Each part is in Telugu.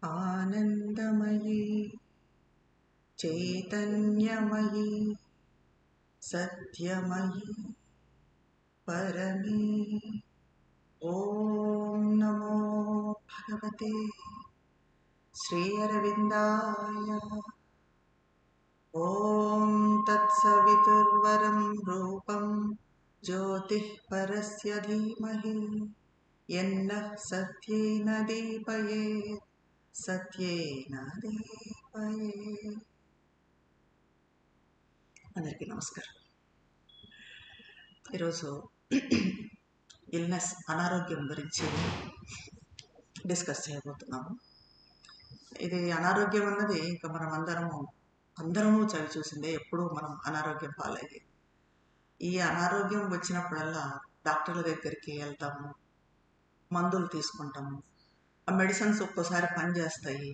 आनंदमयी चैतन्यमयी सत्यमयी परमे ओम नमो भगवते श्री अरविंदाय। ओम तत्सवितुर्वरं रूपं ज्योतिः परस्य धीमहि यन्नः सत्येन दीपयेत् सत्येन दीपयेत्। అందరికీ నమస్కారం. ఈరోజు ఇల్నెస్ అనారోగ్యం గురించి డిస్కస్ చేయబోతున్నాము. ఇది అనారోగ్యం అన్నది ఇంకా మనం అందరము చవి చూసిందే. ఎప్పుడు మనం అనారోగ్యం పాలయ్యేది. ఈ అనారోగ్యం వచ్చినప్పుడల్లా డాక్టర్ల దగ్గరికి వెళ్తాము, మందులు తీసుకుంటాము. ఆ మెడిసిన్స్ ఒక్కోసారి పనిచేస్తాయి,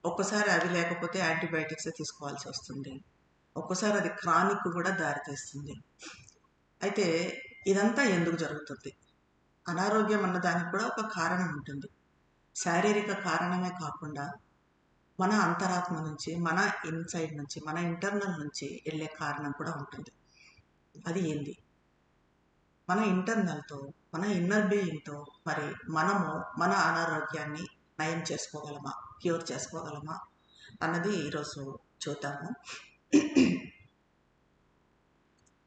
ఒక్కోసారి అవి లేకపోతే యాంటీబయాటిక్స్ తీసుకోవాల్సి వస్తుంది, ఒక్కోసారి అది క్రానిక్ కూడా దారితీస్తుంది. అయితే ఇదంతా ఎందుకు జరుగుతుంది? అనారోగ్యం అన్నదానికి కూడా ఒక కారణం ఉంటుంది. శారీరక కారణమే కాకుండా మన అంతరాత్మ నుంచి, మన ఇన్సైడ్ నుంచి, మన ఇంటర్నల్ నుంచి వెళ్ళే కారణం కూడా ఉంటుంది. అది ఏంది? మన ఇంటర్నల్తో, మన ఇన్నర్ బీయింగ్తో మరి మనము మన అనారోగ్యాన్ని నయం చేసుకోగలమా, క్యూర్ చేసుకోగలమా అన్నది ఈరోజు చూద్దాము.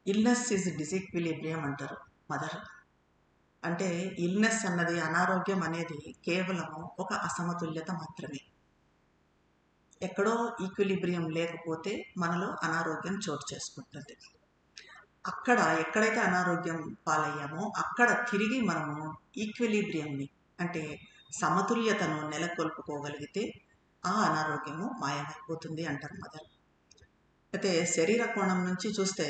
ఇల్నెస్ ఈజ్ డిసీక్విలిబ్రియం అంటారు మదర్. అంటే ఇల్నెస్ అన్నది, అనారోగ్యం అనేది కేవలము ఒక అసమతుల్యత మాత్రమే. ఎక్కడో ఈక్విలిబ్రియం లేకపోతే మనలో అనారోగ్యం చోటు చేసుకుంటుంది. ఎక్కడైతే అనారోగ్యం పాలయ్యామో అక్కడ తిరిగి మనము ఈక్విలిబ్రియంని, అంటే సమతుల్యతను నెలకొల్పుకోగలిగితే ఆ అనారోగ్యము మాయమైపోతుంది అంటారు మదర్. అయితే శరీర కోణం నుంచి చూస్తే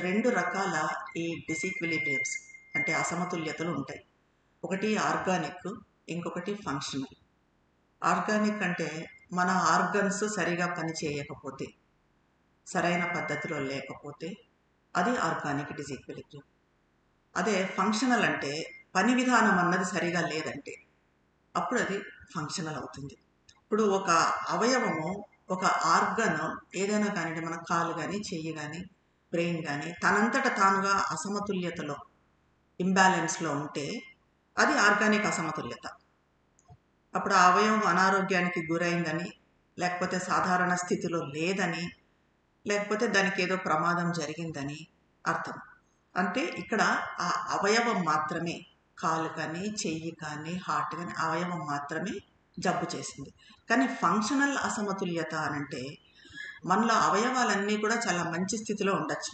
2 రకాల ఈ డిసీక్విలిబ్రియంస్, అంటే అసమతుల్యతలు ఉంటాయి. ఒకటి ఆర్గానిక్, ఇంకొకటి ఫంక్షనల్. ఆర్గానిక్ అంటే మన ఆర్గన్స్ సరిగా పనిచేయకపోతే, సరైన పద్ధతిలో లేకపోతే అది ఆర్గానిక్ డిసీక్విలిబ్రియం. అదే ఫంక్షనల్ అంటే పని విధానం అన్నది సరిగా లేదంటే అప్పుడు అది ఫంక్షనల్ అవుతుంది. ఇప్పుడు ఒక అవయవము, ఒక ఆర్గన్ ఏదైనా కానివ్వండి, మన కాలు కానీ, చెయ్యి కానీ, బ్రెయిన్ కానీ తనంతట తానుగా అసమతుల్యతలో, ఇంబ్యాలెన్స్లో ఉంటే అది ఆర్గానిక్ అసమతుల్యత. అప్పుడు ఆ అవయవం అనారోగ్యానికి గురైందని, లేకపోతే సాధారణ స్థితిలో లేదని, లేకపోతే దానికి ఏదో ప్రమాదం జరిగిందని అర్థం. అంటే ఇక్కడ ఆ అవయవం మాత్రమే, కాలు కానీ, చెయ్యి కానీ, హార్ట్ కానీ, అవయవం మాత్రమే జబ్బు చేసింది. కానీ ఫంక్షనల్ అసమతుల్యత అనంటే మనలో అవయవాలన్నీ కూడా చాలా మంచి స్థితిలో ఉండొచ్చు,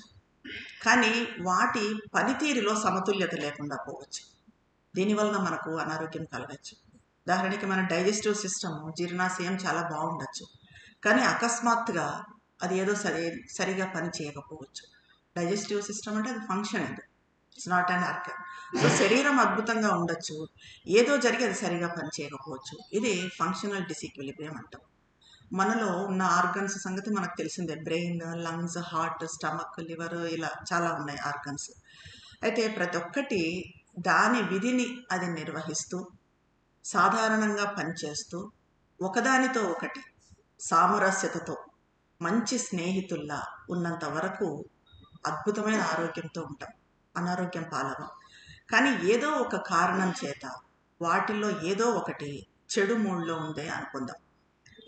కానీ వాటి పనితీరులో సమతుల్యత లేకుండా పోవచ్చు. దీనివలన మనకు అనారోగ్యం కలగచ్చు. ఉదాహరణకి మన డైజెస్టివ్ సిస్టమ్, జీర్ణాశయం చాలా బాగుండొచ్చు, కానీ అకస్మాత్తుగా అది ఏదో సరిగా పని చేయకపోవచ్చు. డైజెస్టివ్ సిస్టమ్ అంటే అది functioning, it's not an organ. So శరీరం అద్భుతంగా ఉండొచ్చు, ఏదో జరిగి అది సరిగా పని చేయకపోవచ్చు. ఇది ఫంక్షనల్ డిసీక్విలిబ్రియం అంటాం. మనలో ఉన్న ఆర్గన్స్ సంగతి మనకు తెలిసిందే. Brain, lungs, heart, stomach, liver, ఇలా చాలా ఉన్నాయి ఆర్గన్స్. అయితే ప్రతి ఒక్కటి దాని విధిని అది నిర్వహిస్తూ, సాధారణంగా పనిచేస్తూ, ఒకదానితో ఒకటి సామరస్యతతో మంచి స్నేహితుల్లా ఉన్నంత వరకు అద్భుతమైన ఆరోగ్యంతో ఉంటాం, అనారోగ్యం పాలవం. కానీ ఏదో ఒక కారణం చేత వాటిల్లో ఏదో ఒకటి చెడు మూడ్లో ఉందే అనుకుందాం,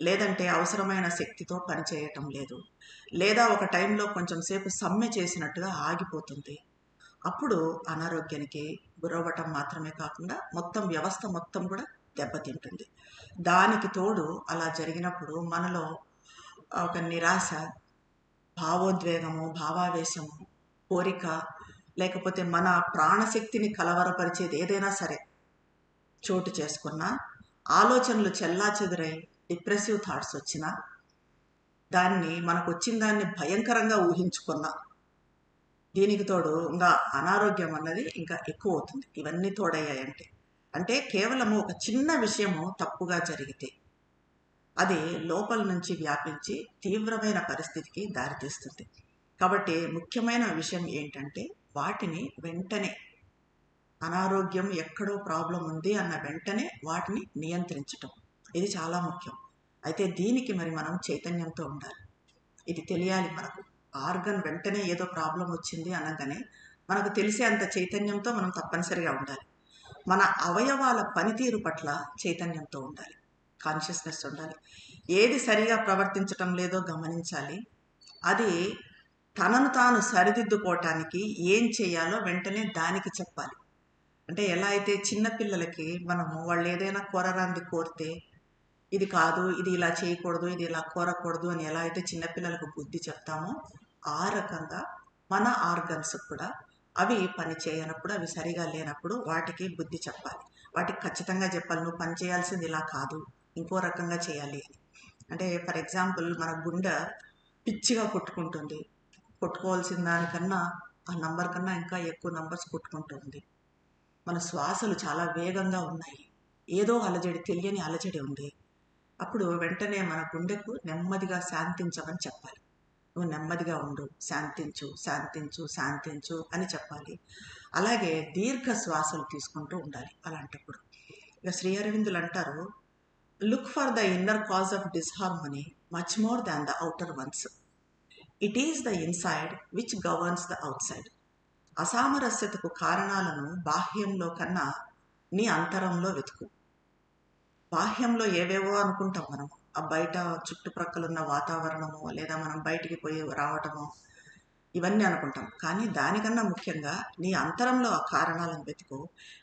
లేదంటే అవసరమైన శక్తితో పనిచేయటం లేదు, లేదా ఒక టైంలో కొంచెం సేపు సమ్మె చేసినట్టుగా ఆగిపోతుంది. అప్పుడు అనారోగ్యానికి గురవ్వటం మాత్రమే కాకుండా మొత్తం వ్యవస్థ మొత్తం కూడా దెబ్బతింటుంది. దానికి తోడు అలా జరిగినప్పుడు మనలో ఒక నిరాశ, భావోద్వేగము, భావావేశము, కోరిక, లేకపోతే మన ప్రాణశక్తిని కలవరపరిచేది ఏదైనా సరే చోటు చేసుకున్నా, ఆలోచనలు చెల్లాచెదురై డిప్రెసివ్ థాట్స్ వచ్చినా, మనకు వచ్చిన దాన్ని భయంకరంగా ఊహించుకున్నా, దీనికి తోడు ఇంకా అనారోగ్యం అన్నది ఇంకా ఎక్కువ అవుతుంది. ఇవన్నీ తోడయ్యాయంటే, అంటే కేవలము ఒక చిన్న విషయము తప్పుగా జరిగితే, అది లోపల నుంచి వ్యాపించి తీవ్రమైన పరిస్థితికి దారితీస్తుంది. కాబట్టి ముఖ్యమైన విషయం ఏంటంటే వాటిని వెంటనే, అనారోగ్యం ఎక్కడో ప్రాబ్లం ఉంది అన్న వెంటనే వాటిని నియంత్రించటం, ఇది చాలా ముఖ్యం. అయితే దీనికి మరి మనం చైతన్యంతో ఉండాలి. ఇది తెలియాలి మనకు. ఆర్గన్ వెంటనే ఏదో ప్రాబ్లం వచ్చింది అనగానే మనకు తెలిసే అంత చైతన్యంతో మనం తప్పనిసరిగా ఉండాలి. మన అవయవాల పనితీరు పట్ల చైతన్యంతో ఉండాలి, కాన్షియస్నెస్ ఉండాలి. ఏది సరిగా ప్రవర్తించటం లేదో గమనించాలి. అది తనను తాను సరిదిద్దుకోవటానికి ఏం చేయాలో వెంటనే దానికి చెప్పాలి. అంటే ఎలా అయితే చిన్నపిల్లలకి మనము వాళ్ళు ఏదైనా కోరరాంది కోరితే ఇది కాదు, ఇది ఇలా చేయకూడదు, ఇది ఇలా కోరకూడదు అని ఎలా అయితే చిన్నపిల్లలకు బుద్ధి చెప్తామో, ఆ రకంగా మన ఆర్గన్స్ కూడా అవి పని చేయనప్పుడు, అవి సరిగా లేనప్పుడు వాటికి బుద్ధి చెప్పాలి. వాటికి ఖచ్చితంగా చెప్పాలి, నువ్వు పని చేయాల్సింది ఇలా కాదు, ఇంకో రకంగా చేయాలి అని. అంటే ఫర్ ఎగ్జాంపుల్ మన గుండె పిచ్చిగా కొట్టుకుంటుంది, కొట్టుకోవాల్సిన దానికన్నా ఆ నంబర్ కన్నా ఇంకా ఎక్కువ నంబర్స్ కొట్టుకుంటుంది. మన శ్వాసలు చాలా వేగంగా ఉన్నాయి, ఏదో అలజడి, తెలియని అలజడి ఉంది. అప్పుడు వెంటనే మన గుండెకు నెమ్మదిగా శాంతించమని చెప్పాలి. నువ్వు నెమ్మదిగా ఉండు, శాంతించు, శాంతించు, శాంతించు అని చెప్పాలి. అలాగే దీర్ఘ శ్వాసలు తీసుకుంటూ ఉండాలి అలాంటప్పుడు. ఇక శ్రీ అరవిందులు అంటారు, look for the inner cause of disharmony much more than the outer ones. It is the inside which governs the outside. అసామరస్యతకు కారణాలను బాహ్యంలో కన్నా నీ అంతరంలో వెతుకు. బాహ్యంలో ఏవేవో అనుకుంటాం మనం, ఆ బయట చుట్టుప్రక్కల ఉన్న వాతావరణము, లేదా మనం బయటికి పోయి రావటము, ఇవన్నీ అనుకుంటాం. కానీ దానికన్నా ముఖ్యంగా నీ అంతరంలో ఆ కారణాలను వెతుకు.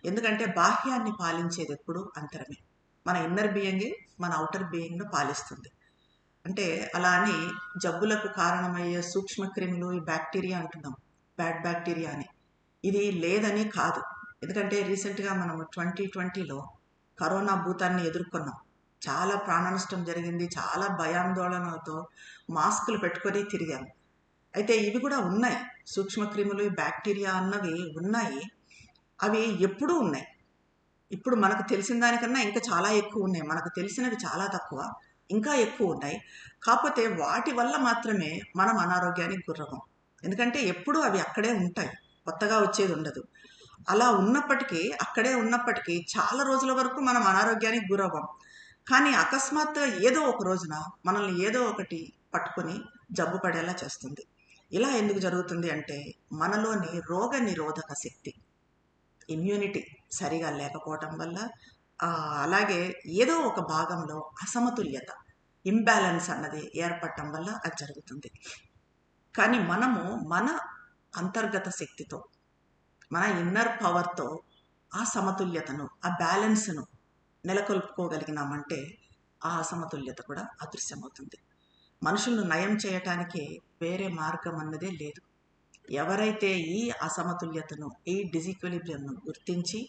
ఎందుకంటే బాహ్యాన్ని పాలించేది ఎప్పుడు అంతరమే. మన ఇన్నర్ బీయింగ్ మన అవుటర్ బీయింగ్ను పాలిస్తుంది. అంటే అలా అని జబ్బులకు కారణమయ్యే సూక్ష్మ క్రిములు, ఈ బ్యాక్టీరియా అంటున్నాం, బ్యాడ్ బ్యాక్టీరియా అని, ఇది లేదని కాదు. ఎందుకంటే రీసెంట్గా మనం 2020లో కరోనా భూతాన్ని ఎదుర్కొన్నాం. చాలా ప్రాణ నష్టం జరిగింది, చాలా భయాందోళనలతో మాస్కులు పెట్టుకొని తిరిగాము. అయితే ఇవి కూడా ఉన్నాయి, సూక్ష్మక్రిములు, బ్యాక్టీరియా అన్నవి ఉన్నాయి. అవి ఎప్పుడూ ఉన్నాయి. ఇప్పుడు మనకు తెలిసిన దానికన్నా ఇంకా చాలా ఎక్కువ ఉన్నాయి. మనకు తెలిసినవి చాలా తక్కువ, ఇంకా ఎక్కువ ఉన్నాయి. కాకపోతే వాటి వల్ల మాత్రమే మనం అనారోగ్యానికి గురవం. ఎందుకంటే ఎప్పుడూ అవి అక్కడే ఉంటాయి, కొత్తగా వచ్చేది ఉండదు. అలా ఉన్నప్పటికీ, అక్కడే ఉన్నప్పటికీ చాలా రోజుల వరకు మనం అనారోగ్యానికి గురవ్వం. కానీ అకస్మాత్తుగా ఏదో ఒక రోజున మనల్ని ఏదో ఒకటి పట్టుకొని జబ్బు పడేలా చేస్తుంది. ఇలా ఎందుకు జరుగుతుంది అంటే మనలోని రోగ నిరోధక శక్తి, ఇమ్యూనిటీ సరిగా లేకపోవటం వల్ల, అలాగే ఏదో ఒక భాగంలో అసమతుల్యత, ఇంబ్యాలెన్స్ అన్నది ఏర్పడటం వల్ల అది జరుగుతుంది. కానీ మనము మన అంతర్గత శక్తితో, మన ఇన్నర్ పవర్తో ఆ సమతుల్యతను, ఆ బ్యాలెన్స్ను నెలకొల్పుకోగలిగినామంటే ఆ అసమతుల్యత కూడా అదృశ్యమవుతుంది. మనుషులను నయం చేయటానికి వేరే మార్గం అన్నదే లేదు. ఎవరైతే ఈ అసమతుల్యతను, ఈ డిజీక్విలిబ్రియంను గుర్తించి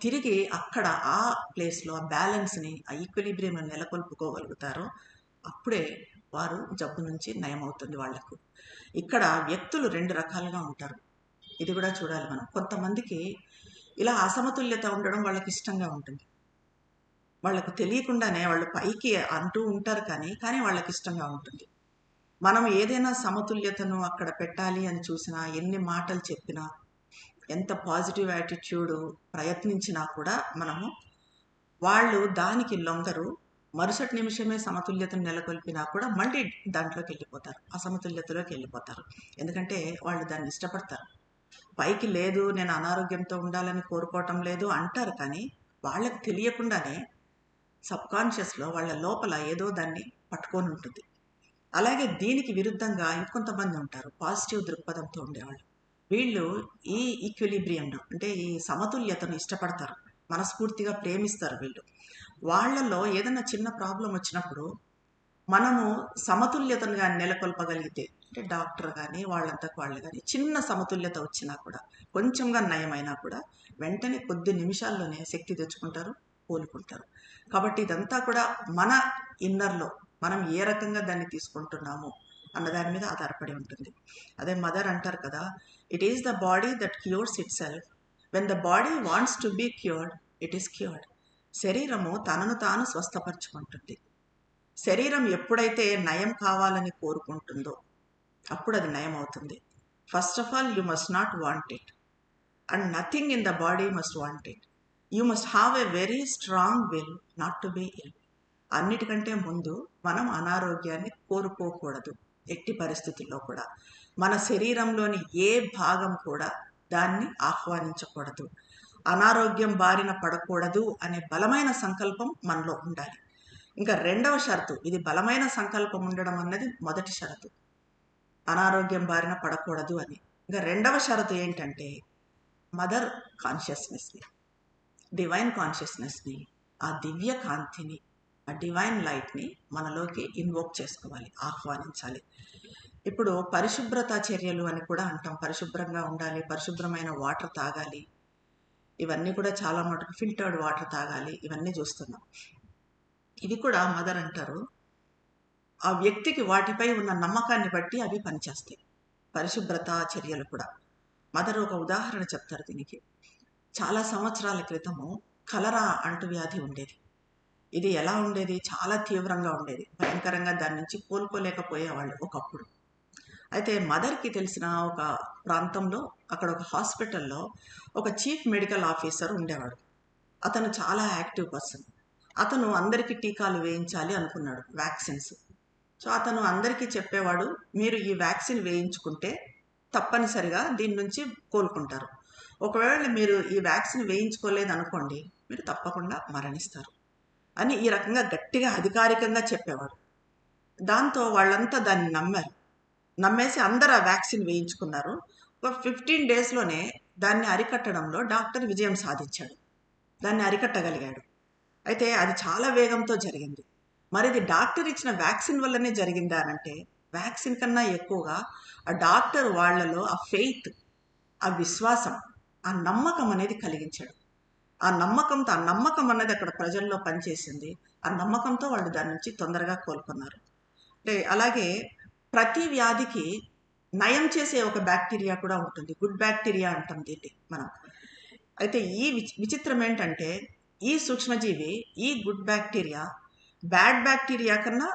తిరిగి అక్కడ ఆ ప్లేస్లో ఆ బ్యాలెన్స్ని, ఆ ఈక్విలిబ్రియంను నెలకొల్పుకోగలుగుతారో అప్పుడే వారు జబ్బు నుంచి నయమవుతుంది వాళ్లకు. ఇక్కడ వ్యక్తులు రెండు రకాలుగా ఉంటారు, ఇది కూడా చూడాలి మనం. కొంతమందికి ఇలా అసమతుల్యత ఉండడం వాళ్ళకి ఇష్టంగా ఉంటుంది, వాళ్ళకు తెలియకుండానే వాళ్ళు పైకి అంటూ ఉంటారు, కానీ వాళ్ళకి ఇష్టంగా ఉంటుంది. మనం ఏదైనా సమతుల్యతను అక్కడ పెట్టాలి అని చూసినా, ఎన్ని మాటలు చెప్పినా, ఎంత పాజిటివ్ యాటిట్యూడ్ ప్రయత్నించినా కూడా మనము, వాళ్ళు దానికి లొంగరు. మరుసటి నిమిషమే సమతుల్యతను నెలకొల్పినా కూడా మళ్ళీ దాంట్లోకి వెళ్ళిపోతారు, అసమతుల్యతలోకి వెళ్ళిపోతారు. ఎందుకంటే వాళ్ళు దాన్ని ఇష్టపడతారు. పైకి లేదు, నేను అనారోగ్యంతో ఉండాలని కోరుకోవటం లేదు అంటారు, కానీ వాళ్ళకి తెలియకుండానే సబ్కాన్షియస్లో వాళ్ళ లోపల ఏదో దాన్ని పట్టుకొని ఉంటుంది. అలాగే దీనికి విరుద్ధంగా ఇంకొంతమంది ఉంటారు, పాజిటివ్ దృక్పథంతో ఉండేవాళ్ళు. వీళ్ళు ఈ ఈక్విలిబ్రియంను, అంటే ఈ సమతుల్యతను ఇష్టపడతారు, మనస్ఫూర్తిగా ప్రేమిస్తారు వీళ్ళు. వాళ్ళల్లో ఏదైనా చిన్న ప్రాబ్లం వచ్చినప్పుడు మనము సమతుల్యతను కానీ నెలకొల్పగలిగితే, అంటే డాక్టర్ కానీ వాళ్ళంతకు వాళ్ళు కానీ చిన్న సమతుల్యత వచ్చినా కూడా, కొంచెంగా నయమైనా కూడా వెంటనే కొద్ది నిమిషాల్లోనే శక్తి తెచ్చుకుంటారు, కోలుకుంటారు. కాబట్టి ఇదంతా కూడా మన ఇన్నర్లో మనం ఏ రకంగా దాన్ని తీసుకుంటున్నాము అన్న దాని మీద ఆధారపడి ఉంటుంది. అదే మదర్ అంటారు కదా, it is the body that cures itself, when the body wants to be cured it is cured. శరీరము తనను తాను స్వస్థపరచుకుంటుంది. శరీరం ఎప్పుడైతే నయం కావాలని కోరుకుంటుందో అప్పుడు అది నయం అవుతుంది. First of all you must not want it, and nothing in the body must want it. You must have a very strong will not to be ill. అన్నిటికంటే ముందు మనం అనారోగ్యాన్ని కోరుకోకూడదు ఎట్టి పరిస్థితుల్లో కూడా. మన శరీరంలోని ఏ భాగం కూడా దాన్ని ఆహ్వానించకూడదు. అనారోగ్యం బారిన పడకూడదు అనే బలమైన సంకల్పం మనలో ఉండాలి. ఇంకా రెండవ షరతు, ఇది బలమైన సంకల్పం ఉండడం అన్నది మొదటి షరతు, అనారోగ్యం బారిన పడకూడదు అని. ఇంకా రెండవ షరతు ఏంటంటే మదర్ కాన్షియస్నెస్ని, డివైన్ కాన్షియస్నెస్ని, ఆ దివ్య కాంతిని, ఆ డివైన్ లైట్ని మనలోకి ఇన్వోక్ చేసుకోవాలి, ఆహ్వానించాలి. ఇప్పుడు పరిశుభ్రత చర్యలు అని కూడా అంటాం. పరిశుభ్రంగా ఉండాలి, పరిశుభ్రమైన వాటర్ తాగాలి, ఇవన్నీ కూడా చాలా మటుకు ఫిల్టర్డ్ వాటర్ తాగాలి, ఇవన్నీ చూస్తున్నాం. ఇవి కూడా మదర్ అంటారు, ఆ వ్యక్తికి వాటిపై ఉన్న నమ్మకాన్ని బట్టి అవి పనిచేస్తాయి. పరిశుభ్రత చర్యలు కూడా మదర్ ఒక ఉదాహరణ చెప్తారు దీనికి. చాలా సంవత్సరాల క్రితము కలరా అంటువ్యాధి ఉండేది. ఇది ఎలా ఉండేది? చాలా తీవ్రంగా ఉండేది, భయంకరంగా, దాని నుంచి కోలుకోలేకపోయేవాళ్ళు ఒకప్పుడు. అయితే మదర్కి తెలిసిన ఒక ప్రాంతంలో, అక్కడ ఒక హాస్పిటల్లో ఒక చీఫ్ మెడికల్ ఆఫీసర్ ఉండేవాడు. అతను చాలా యాక్టివ్ పర్సన్. అతను అందరికీ టీకాలు వేయించాలి అనుకున్నాడు, వ్యాక్సిన్స్. సో అతను అందరికీ చెప్పేవాడు, మీరు ఈ వ్యాక్సిన్ వేయించుకుంటే తప్పనిసరిగా దీని నుంచి కోలుకుంటారు. ఒకవేళ మీరు ఈ వ్యాక్సిన్ వేయించుకోలేదు అనుకోండి, మీరు తప్పకుండా మరణిస్తారు అని ఈ రకంగా గట్టిగా అధికారికంగా చెప్పేవాడు. దాంతో వాళ్ళంతా దాన్ని నమ్మారు. నమ్మేసి అందరూ ఆ వ్యాక్సిన్ వేయించుకున్నారు. ఒక 15 డేస్లోనే దాన్ని అరికట్టడంలో డాక్టర్ విజయం సాధించాడు, దాన్ని అరికట్టగలిగాడు. అయితే అది చాలా వేగంతో జరిగింది. మరి ఇది డాక్టర్ ఇచ్చిన వ్యాక్సిన్ వల్లనే జరిగిందా అంటే, వ్యాక్సిన్ కన్నా ఎక్కువగా ఆ డాక్టర్ వాళ్ళలో ఆ ఫెయిత్, ఆ విశ్వాసం, ఆ నమ్మకం అనేది కలిగించాడు. ఆ నమ్మకం అన్నది అక్కడ ప్రజల్లో పనిచేసింది. ఆ నమ్మకంతో వాళ్ళు దాని నుంచి తొందరగా కోలుకున్నారు. అంటే అలాగే ప్రతి వ్యాధికి నయం చేసే ఒక బ్యాక్టీరియా కూడా ఉంటుంది, గుడ్ బ్యాక్టీరియా అంటాం దీన్ని మనం. అయితే ఈ విచిత్రం ఏంటంటే, ఈ సూక్ష్మజీవి, ఈ గుడ్ బ్యాక్టీరియా బ్యాడ్ బ్యాక్టీరియా కన్నా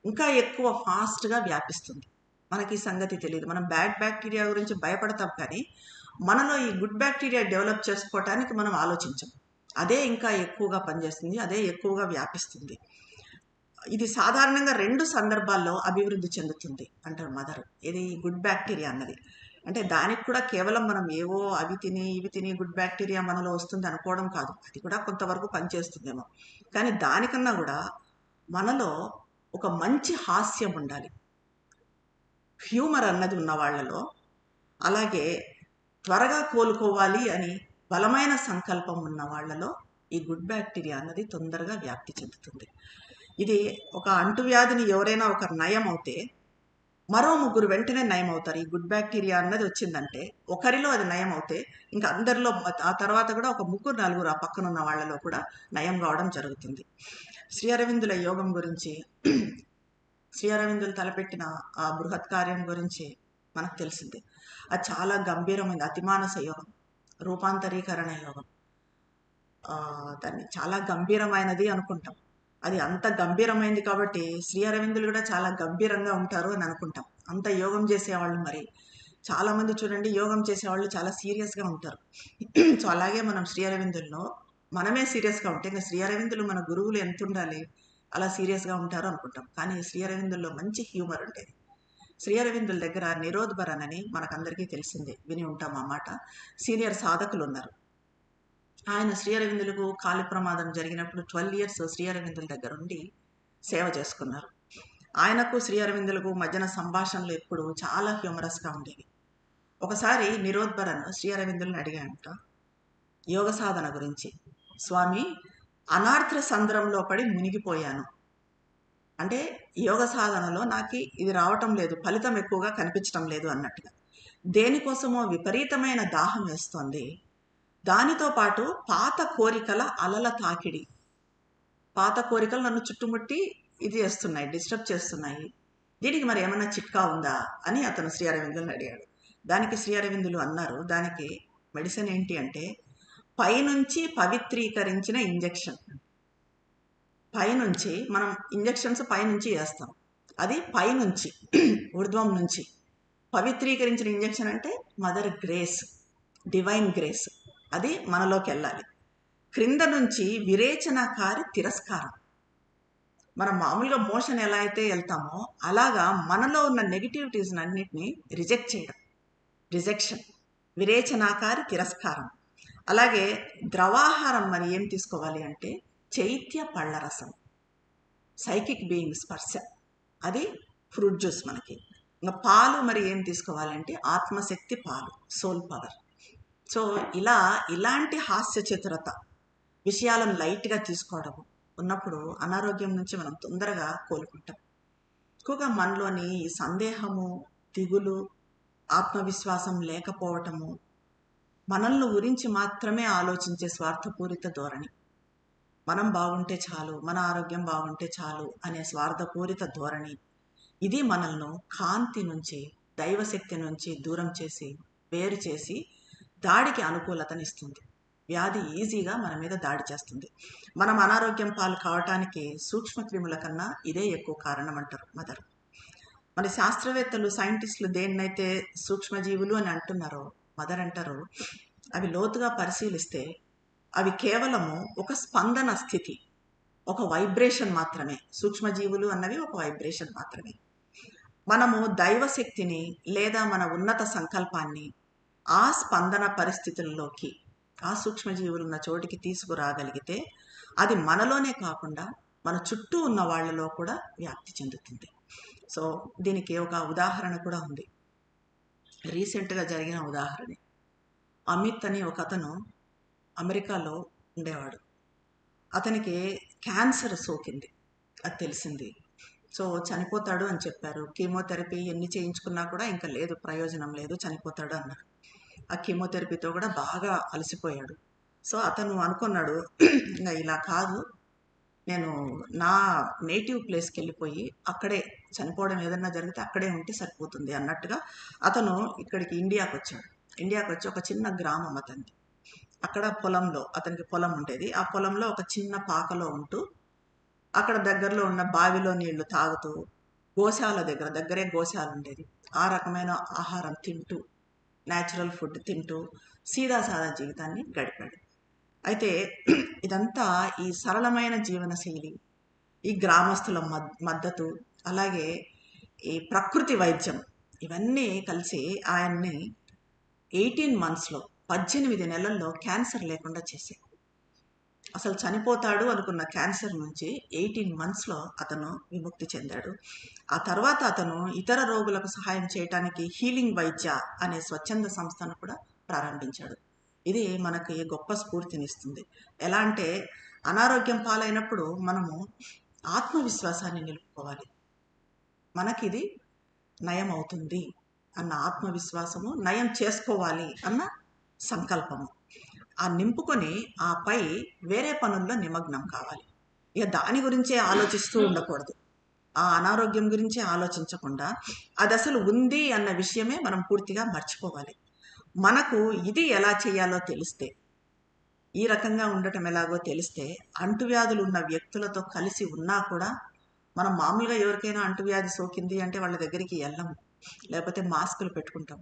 ఇంకా ఎక్కువ ఫాస్ట్గా వ్యాపిస్తుంది. మనకి ఈ సంగతి తెలియదు. మనం బ్యాడ్ బ్యాక్టీరియా గురించి భయపడతాం, కానీ మనలో ఈ గుడ్ బ్యాక్టీరియా డెవలప్ చేసుకోవటానికి మనం ఆలోచించం. అదే ఇంకా ఎక్కువగా పనిచేస్తుంది, అదే ఎక్కువగా వ్యాపిస్తుంది. ఇది సాధారణంగా 2 సందర్భాల్లో అభివృద్ధి చెందుతుంది అంటారు మదర్. ఇది గుడ్ బ్యాక్టీరియా అన్నది. అంటే దానికి కూడా కేవలం మనం ఏవో అవి తిని ఇవి తిని గుడ్ బ్యాక్టీరియా మనలో వస్తుంది అనుకోవడం కాదు, అది కూడా కొంతవరకు పనిచేస్తుందేమో. కానీ దానికన్నా కూడా మనలో ఒక మంచి హాస్యం ఉండాలి, హ్యూమర్ అన్నది ఉన్న వాళ్ళలో. అలాగే త్వరగా కోలుకోవాలి అని బలమైన సంకల్పం ఉన్న వాళ్ళలో ఈ గుడ్ బ్యాక్టీరియా అన్నది తొందరగా వ్యాప్తి చెందుతుంది. ఇది ఒక అంటువ్యాధిని ఎవరైనా ఒక నయం అవుతే మరో 3 వెంటనే నయం అవుతారు. ఈ గుడ్ బ్యాక్టీరియా అన్నది వచ్చిందంటే ఒకరిలో అది నయం అవుతే ఇంకా అందరిలో, ఆ తర్వాత కూడా ఒక 3-4 ఆ పక్కన ఉన్న వాళ్ళలో కూడా నయం కావడం జరుగుతుంది. శ్రీ అరవిందుల యోగం గురించి, శ్రీ అరవిందులు తలపెట్టిన ఆ బృహత్ కార్యం గురించి మనకు తెలిసిందే. అది చాలా గంభీరమైనది, అతిమానస యోగం, రూపాంతరీకరణ యోగం. దాన్ని చాలా గంభీరమైనది అనుకుంటాం. అది అంత గంభీరమైంది కాబట్టి శ్రీ అరవిందులు కూడా చాలా గంభీరంగా ఉంటారు అని అనుకుంటాం. అంత యోగం చేసేవాళ్ళు. మరి చాలామంది చూడండి, యోగం చేసేవాళ్ళు చాలా సీరియస్గా ఉంటారు. సో అలాగే మనం శ్రీ అరవిందుల్లో మనమే సీరియస్గా ఉంటే ఇంకా శ్రీ అరవిందులు మన గురువులు ఎంత ఉండాలి, అలా సీరియస్గా ఉంటారు అనుకుంటాం. కానీ శ్రీ అరవిందుల్లో మంచి హ్యూమర్ ఉండేది. శ్రీ అరవిందుల దగ్గర నిరోధ్ అని మనకందరికీ తెలిసిందే, విని ఉంటాం ఆ మాట. సీనియర్ సాధకులు ఉన్నారు. ఆయన శ్రీ అరవిందులకు కాలి ప్రమాదం జరిగినప్పుడు 12 ఇయర్స్ శ్రీ అరవిందుల దగ్గర ఉండి సేవ చేసుకున్నారు. ఆయనకు శ్రీ అరవిందులకు మధ్యన సంభాషణలు ఎప్పుడు చాలా హ్యూమరస్గా ఉండేవి. ఒకసారి నిరోధ్ శ్రీ అరవిందులను అడిగాడంట యోగ సాధన గురించి. స్వామి, అనార్థ సంద్రంలో పడి మునిగిపోయాను, అంటే యోగ సాధనలో నాకు ఇది రావటం లేదు, ఫలితం ఎక్కువగా కనిపించడం లేదు అన్నట్టుగా. దేనికోసమో విపరీతమైన దాహం వేస్తోంది. దానితో పాటు పాత కోరికల అలల తాకిడి, పాత కోరికలు నన్ను చుట్టుముట్టి ఇది చేస్తున్నాయి, డిస్టర్బ్ చేస్తున్నాయి. దీనికి మరి ఏమన్నా చిట్కా ఉందా అని అతను శ్రీ అరవిందులను అడిగాడు. దానికి శ్రీ అరవిందులు అన్నారు, దానికి మెడిసిన్ ఏంటి అంటే పైనుంచి పవిత్రీకరించిన ఇంజెక్షన్. పైనుంచి మనం ఇంజెక్షన్స్ పైనుంచి వేస్తాం. అది పైనుంచి ఊర్ధ్వం నుంచి పవిత్రీకరించిన ఇంజెక్షన్ అంటే మదర్ గ్రేస్, డివైన్ గ్రేస్, అది మనలోకి వెళ్ళాలి. క్రింద నుంచి విరేచనకారి తిరస్కారం. మనం మామూలుగా మోషన్ ఎలా అయితే వెళ్తామో అలాగా మనలో ఉన్న నెగిటివిటీస్ అన్నిటినీ రిజెక్ట్ చేయడం, రిజెక్షన్, విరేచనాకారి తిరస్కారం. అలాగే ద్రవాహారం మరి ఏం తీసుకోవాలి అంటే చైత్య పళ్ళరసం, సైకిక్ బీయింగ్ స్పర్శ, అది ఫ్రూట్ జ్యూస్ మనకి. ఇంకా పాలు మరి ఏం తీసుకోవాలంటే ఆత్మశక్తి పాలు, సోల్ పవర్. సో ఇలాంటి హాస్య చతురత విషయాలను లైట్గా తీసుకోవడం ఉన్నప్పుడు అనారోగ్యం నుంచి మనం తొందరగా కోలుకుంటాం. ఎక్కువగా మనలోని ఈ సందేహము, దిగులు, ఆత్మవిశ్వాసం లేకపోవటము, మనల్ని గురించి మాత్రమే ఆలోచించే స్వార్థపూరిత ధోరణి, మనం బాగుంటే చాలు, మన ఆరోగ్యం బాగుంటే చాలు అనే స్వార్థపూరిత ధోరణి, ఇది మనల్ని కాంతి నుంచి, దైవశక్తి నుంచి దూరం చేసి, వేరు చేసి దాడికి అనుకూలతనిస్తుంది. వ్యాధి ఈజీగా మన మీద దాడి చేస్తుంది. మనం అనారోగ్యం పాలు కావటానికి సూక్ష్మక్రిముల కన్నా ఇదే ఎక్కువ కారణం అంటారు మదర్. మన శాస్త్రవేత్తలు, సైంటిస్టులు దేన్నైతే సూక్ష్మజీవులు అని అంటున్నారో, మదర్ అంటారో, అవి లోతుగా పరిశీలిస్తే అవి కేవలము ఒక స్పందన స్థితి, ఒక వైబ్రేషన్ మాత్రమే. సూక్ష్మజీవులు అన్నవి ఒక వైబ్రేషన్ మాత్రమే. మనము దైవశక్తిని లేదా మన ఉన్నత సంకల్పాన్ని ఆ స్పందన పరిస్థితుల్లోకి, ఆ సూక్ష్మజీవులు ఉన్న చోటికి తీసుకురాగలిగితే అది మనలోనే కాకుండా మన చుట్టూ ఉన్న వాళ్ళలో కూడా వ్యాప్తి చెందుతుంది. సో దీనికి ఒక ఉదాహరణ కూడా ఉంది, రీసెంట్గా జరిగిన ఉదాహరణ. అమిత్ అని ఒక అతను అమెరికాలో ఉండేవాడు. అతనికి క్యాన్సర్ సోకింది, అది తెలిసింది. సో చనిపోతాడు అని చెప్పారు. కీమోథెరపీ ఎన్ని చేయించుకున్నా కూడా ఇంకా లేదు, ప్రయోజనం లేదు, చనిపోతాడు అన్నారు. ఆ కీమోథెరపీతో కూడా బాగా అలసిపోయాడు. సో అతను అనుకున్నాడు, ఇంకా ఇలా కాదు, నేను నా నేటివ్ ప్లేస్కి వెళ్ళిపోయి అక్కడే చనిపోవడం ఏదన్నా జరిగితే అక్కడే ఉంటే సరిపోతుంది అన్నట్టుగా అతను ఇక్కడికి ఇండియాకి వచ్చాడు. ఇండియాకి వచ్చి ఒక చిన్న గ్రామం అతనికి, అక్కడ పొలంలో, అతనికి పొలం ఉండేది, ఆ పొలంలో ఒక చిన్న పాకలో ఉంటూ అక్కడ దగ్గరలో ఉన్న బావిలో నీళ్లు తాగుతూ, గోశాల దగ్గరే గోశాల ఉండేది, ఆ రకమైన ఆహారం తింటూ, న్యాచురల్ ఫుడ్ తింటూ సీదాసాదా జీవితాన్ని గడిపాడు. అయితే ఇదంతా ఈ సరళమైన జీవనశైలి, ఈ గ్రామస్తుల మద్దతు, అలాగే ఈ ప్రకృతి వైద్యం, ఇవన్నీ కలిసి ఆయన్ని 18 monthsలో, 18 నెలల్లో క్యాన్సర్ లేకుండా చేశాయి. అసలు చనిపోతాడు అనుకున్న క్యాన్సర్ నుంచి 18 monthsలో అతను విముక్తి చెందాడు. ఆ తర్వాత అతను ఇతర రోగులకు సహాయం చేయడానికి హీలింగ్ వైద్య అనే స్వచ్ఛంద సంస్థను కూడా ప్రారంభించాడు. ఇది మనకి గొప్ప స్ఫూర్తినిస్తుంది. ఎలా అంటే అనారోగ్యం పాలైనప్పుడు మనము ఆత్మవిశ్వాసాన్ని నిలుపుకోవాలి, మనకిది నయం అవుతుంది అన్న ఆత్మవిశ్వాసము, నయం చేసుకోవాలి అన్న సంకల్పము, ఆ నింపుకొని ఆపై వేరే పనుల్లో నిమగ్నం కావాలి. ఇక దాని గురించే ఆలోచిస్తూ ఉండకూడదు, ఆ అనారోగ్యం గురించే ఆలోచించకుండా అది అసలు ఉంది అన్న విషయమే మనం పూర్తిగా మర్చిపోవాలి. మనకు ఇది ఎలా చేయాలో తెలిస్తే, ఈ రకంగా ఉండటం ఎలాగో తెలిస్తే, అంటువ్యాధులు ఉన్న వ్యక్తులతో కలిసి ఉన్నా కూడా, మనం మామూలుగా ఎవరికైనా అంటువ్యాధి సోకింది అంటే వాళ్ళ దగ్గరికి వెళ్ళము, లేకపోతే మాస్కులు పెట్టుకుంటాం.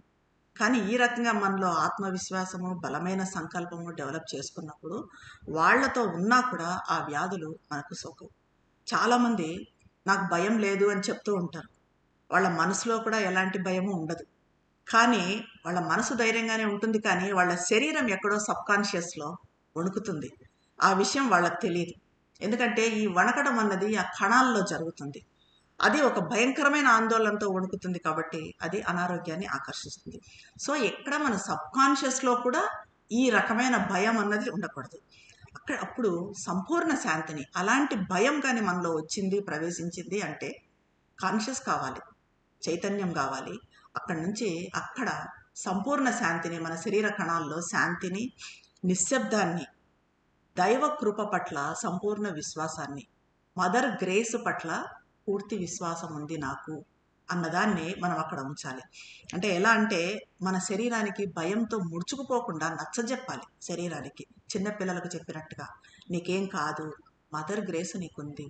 కానీ ఈ రకంగా మనలో ఆత్మవిశ్వాసము, బలమైన సంకల్పము డెవలప్ చేసుకున్నప్పుడు వాళ్లతో ఉన్నా కూడా ఆ వ్యాధులు మనకు సోకవు. చాలామంది నాకు భయం లేదు అని చెప్తూ ఉంటారు, వాళ్ళ మనసులో కూడా ఎలాంటి భయము ఉండదు. కానీ వాళ్ళ మనసు ధైర్యంగానే ఉంటుంది, కానీ వాళ్ళ శరీరం ఎక్కడో సబ్కాన్షియస్లో వణుకుతుంది. ఆ విషయం వాళ్ళకి తెలియదు. ఎందుకంటే ఈ వణకడం అన్నది ఆ కణాల్లో జరుగుతుంది, అది ఒక భయంకరమైన ఆందోళనతో వణుకుతుంది, కాబట్టి అది అనారోగ్యాన్ని ఆకర్షిస్తుంది. సో ఎక్కడ మన సబ్కాన్షియస్లో కూడా ఈ రకమైన భయం అన్నది ఉండకూడదు. అప్పుడు సంపూర్ణ శాంతిని, అలాంటి భయం కానీ మనలో వచ్చింది, ప్రవేశించింది అంటే కాన్షియస్ కావాలి, చైతన్యం కావాలి. అక్కడి నుంచి అక్కడ సంపూర్ణ శాంతిని, మన శరీర కణాల్లో శాంతిని, నిశ్శబ్దాన్ని, దైవ కృప పట్ల సంపూర్ణ విశ్వాసాన్ని, మదర్ గ్రేస్ పట్ల పూర్తి విశ్వాసం ఉంది నాకు అన్నదాన్ని మనం అక్కడ ఉంచాలి. అంటే ఎలా అంటే మన శరీరానికి భయంతో ముడుచుకుపోకుండా నచ్చజెప్పాలి. శరీరానికి చిన్నపిల్లలకు చెప్పినట్టుగా నీకేం కాదు, మదర్ గ్రేస్ నీకుంది,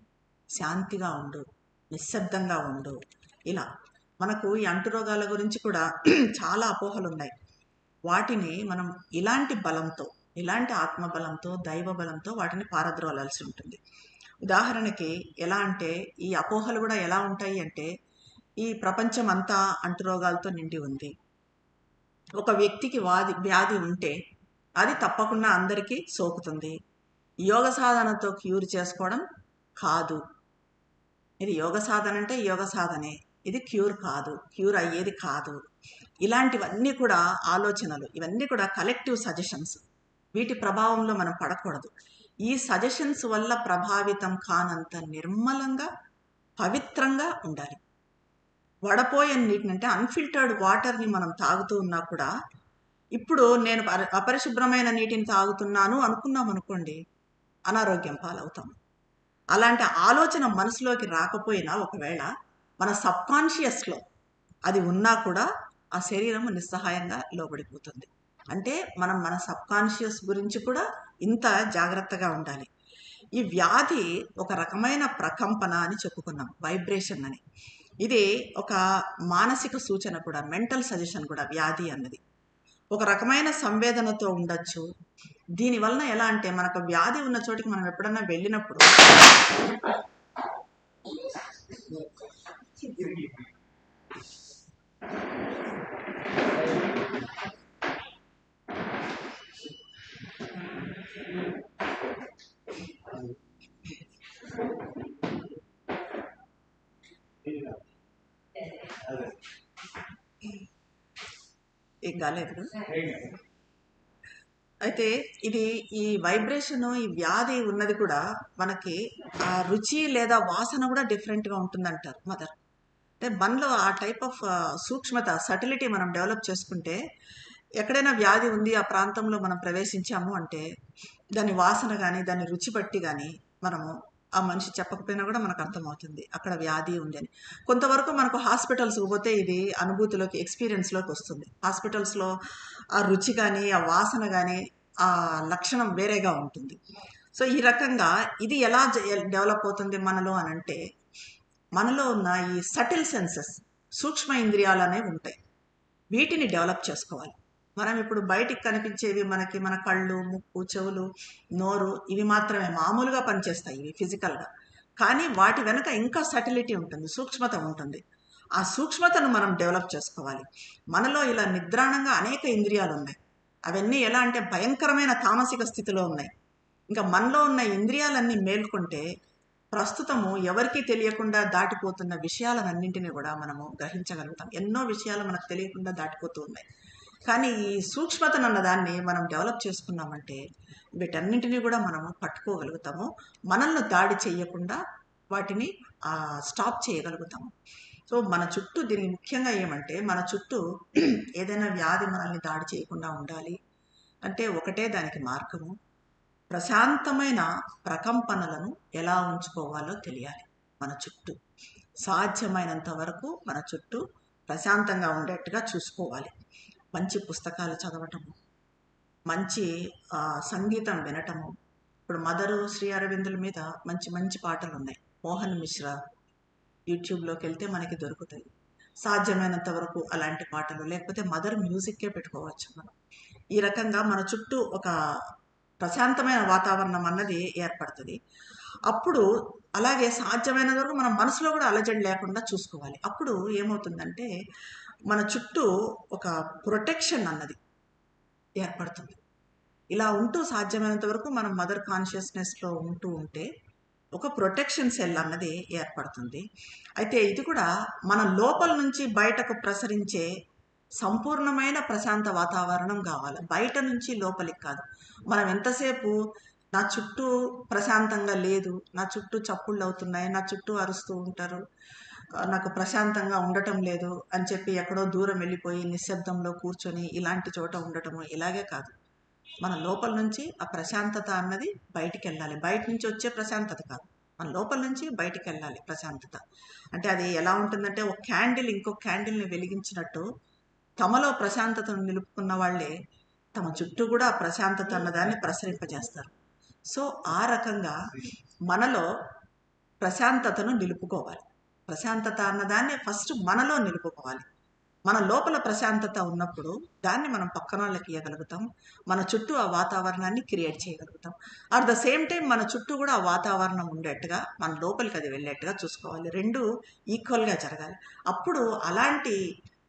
శాంతిగా ఉండు, నిశ్శబ్దంగా ఉండు. ఇలా మనకు ఈ అంటురోగాల గురించి కూడా చాలా అపోహలు ఉన్నాయి. వాటిని మనం ఇలాంటి బలంతో, ఇలాంటి ఆత్మబలంతో, దైవ బలంతో వాటిని పారద్రోలాల్సి ఉంటుంది. ఉదాహరణకి ఎలా అంటే, ఈ అపోహలు కూడా ఎలా ఉంటాయి అంటే, ఈ ప్రపంచం అంతా అంటురోగాలతో నిండి ఉంది. ఒక వ్యక్తికి వ్యాధి ఉంటే అది తప్పకుండా అందరికీ సోకుతుంది. యోగ సాధనతో క్యూర్ చేసుకోవడం కాదు. ఇది యోగ సాధన అంటే యోగ సాధనే, ఇది క్యూర్ కాదు, క్యూర్ అయ్యేది కాదు. ఇలాంటివన్నీ కూడా ఆలోచనలు, ఇవన్నీ కూడా కలెక్టివ్ సజెషన్స్. వీటి ప్రభావంలో మనం పడకూడదు. ఈ సజెషన్స్ వల్ల ప్రభావితం కానంత నిర్మలంగా, పవిత్రంగా ఉండాలి. వడపోయని నీటిని అంటే అన్ఫిల్టర్డ్ వాటర్ని మనం తాగుతూ ఉన్నా కూడా, ఇప్పుడు నేను అపరిశుభ్రమైన నీటిని తాగుతున్నాను అనుకున్నాం అనుకోండి, అనారోగ్యం పాలవుతాం. అలాంటి ఆలోచన మనసులోకి రాకపోయినా ఒకవేళ మన సబ్కాన్షియస్లో అది ఉన్నా కూడా ఆ శరీరం నిస్సహాయంగా లోబడిపోతుంది. అంటే మనం మన సబ్కాన్షియస్ గురించి కూడా ఇంత జాగ్రత్తగా ఉండాలి. ఈ వ్యాధి ఒక రకమైన ప్రకంపన అని చెప్పుకున్నాం, వైబ్రేషన్ అని. ఇది ఒక మానసిక సూచన కూడా, మెంటల్ సజెషన్ కూడా. వ్యాధి అన్నది ఒక రకమైన సంవేదనతో ఉండొచ్చు. దీనివలన ఎలా అంటే, మనకు వ్యాధి ఉన్న చోటికి మనం ఎప్పుడన్నా వెళ్ళినప్పుడు ఏం కాలేదు. అయితే ఇది ఈ వైబ్రేషన్, ఈ వ్యాధి ఉన్నది కూడా మనకి ఆ రుచి లేదా వాసన కూడా డిఫరెంట్గా ఉంటుందంటారు మదర్. అంటే మనలో ఆ టైప్ ఆఫ్ సూక్ష్మత, సటిలిటీ మనం డెవలప్ చేసుకుంటే, ఎక్కడైనా వ్యాధి ఉంది ఆ ప్రాంతంలో మనం ప్రవేశించాము అంటే దాని వాసన కానీ, దాని రుచి బట్టి కానీ మనము, ఆ మనిషి చెప్పకపోయినా కూడా మనకు అర్థమవుతుంది అక్కడ వ్యాధి ఉంది అని. కొంతవరకు మనకు హాస్పిటల్స్కి పోతే ఇది అనుభూతిలోకి, ఎక్స్పీరియన్స్లోకి వస్తుంది. హాస్పిటల్స్లో ఆ రుచి కానీ, ఆ వాసన కానీ, ఆ లక్షణం వేరేగా ఉంటుంది. సో ఈ రకంగా ఇది ఎలా డెవలప్ అవుతుంది మనలో అని అంటే, మనలో ఉన్న ఈ సటిల్ సెన్సెస్, సూక్ష్మ ఇంద్రియాలు అనేవి ఉంటాయి. వీటిని డెవలప్ చేసుకోవాలి. మనం ఇప్పుడు బయటికి కనిపించేవి మనకి, మన కళ్ళు, ముక్కు, చెవులు, నోరు, ఇవి మాత్రమే మామూలుగా పనిచేస్తాయి, ఇవి ఫిజికల్గా. కానీ వాటి వెనక ఇంకా సటిలిటీ ఉంటుంది, సూక్ష్మత ఉంటుంది. ఆ సూక్ష్మతను మనం డెవలప్ చేసుకోవాలి. మనలో ఇలా నిద్రాణంగా అనేక ఇంద్రియాలు ఉన్నాయి. అవన్నీ ఎలా అంటే భయంకరమైన తామసిక స్థితిలో ఉన్నాయి. ఇంకా మనలో ఉన్న ఇంద్రియాలన్నీ మేల్కొంటే ప్రస్తుతము ఎవరికీ తెలియకుండా దాటిపోతున్న విషయాలన్నింటినీ కూడా మనము గ్రహించగలుగుతాం. ఎన్నో విషయాలు మనకు తెలియకుండా దాటిపోతూ ఉన్నాయి. కానీ ఈ సూక్ష్మతను అన్నదాన్ని మనం డెవలప్ చేసుకున్నామంటే వీటన్నింటినీ కూడా మనము పట్టుకోగలుగుతాము. మనల్ని దాడి చేయకుండా వాటిని స్టాప్ చేయగలుగుతాము. సో మన చుట్టూ, దీనికి ముఖ్యంగా ఏమంటే, మన చుట్టూ ఏదైనా వ్యాధి మనల్ని దాడి చేయకుండా ఉండాలి అంటే ఒకటే దానికి మార్గము, ప్రశాంతమైన ప్రకంపనలను ఎలా ఉంచుకోవాలో తెలియాలి. మన చుట్టూ సాధ్యమైనంత వరకు మన చుట్టూ ప్రశాంతంగా ఉండేట్టుగా చూసుకోవాలి. మంచి పుస్తకాలు చదవటము, మంచి సంగీతం వినటము. ఇప్పుడు మదరు శ్రీ అరవిందుల మీద మంచి మంచి పాటలు ఉన్నాయి. మోహన్ మిశ్రా యూట్యూబ్లోకి వెళ్తే మనకి దొరుకుతాయి. సాధ్యమైనంత వరకు అలాంటి పాటలు, లేకపోతే మదర్ మ్యూజిక్కే పెట్టుకోవచ్చు మనం. ఈ రకంగా మన చుట్టూ ఒక ప్రశాంతమైన వాతావరణం అన్నది ఏర్పడుతుంది. అప్పుడు అలాగే సాధ్యమైన వరకు మన మనసులో కూడా అలజడి లేకుండా చూసుకోవాలి. అప్పుడు ఏమవుతుందంటే మన చుట్టూ ఒక ప్రొటెక్షన్ అన్నది ఏర్పడుతుంది. ఇలా ఉంటూ సాధ్యమైనంత వరకు మనం మదర్ కాన్షియస్నెస్లో ఉంటూ ఉంటే ఒక ప్రొటెక్షన్ సెల్ అన్నది ఏర్పడుతుంది. అయితే ఇది కూడా మన లోపల నుంచి బయటకు ప్రసరించే సంపూర్ణమైన ప్రశాంత వాతావరణం కావాలి, బయట నుంచి లోపలికి కాదు. మనం ఎంతసేపు నా చుట్టూ ప్రశాంతంగా లేదు, నా చుట్టూ చప్పుళ్ళు అవుతున్నాయి, నా చుట్టూ అరుస్తూ ఉంటారు, నాకు ప్రశాంతంగా ఉండటం లేదు అని చెప్పి ఎక్కడో దూరం వెళ్ళిపోయి నిశ్శబ్దంలో కూర్చొని ఇలాంటి చోట ఉండటము, ఇలాగే కాదు. మన లోపల నుంచి ఆ ప్రశాంతత అన్నది బయటికి వెళ్ళాలి. బయట నుంచి వచ్చే ప్రశాంతత కాదు, మన లోపల నుంచి బయటికి వెళ్ళాలి ప్రశాంతత. అంటే అది ఎలా ఉంటుందంటే, ఒక క్యాండిల్ ఇంకో క్యాండిల్ని వెలిగించినట్టు తమలో ప్రశాంతతను నిలుపుకున్న వాళ్ళే తమ చుట్టూ కూడా ప్రశాంతత అన్నదాన్ని ప్రసరింపజేస్తారు. సో ఆ రకంగా మనలో ప్రశాంతతను నిలుపుకోవాలి. ప్రశాంతత అన్నదాన్ని ఫస్ట్ మనలో నిలుపుకోవాలి. మన లోపల ప్రశాంతత ఉన్నప్పుడు దాన్ని మనం పక్కన వాళ్ళకి ఇవ్వగలుగుతాం. మన చుట్టూ ఆ వాతావరణాన్ని క్రియేట్ చేయగలుగుతాం. అట్ ద సేమ్ టైం మన చుట్టూ కూడా ఆ వాతావరణం ఉండేట్టుగా, మన లోపలికి అది వెళ్ళేట్టుగా చూసుకోవాలి. రెండు ఈక్వల్గా జరగాలి. అప్పుడు అలాంటి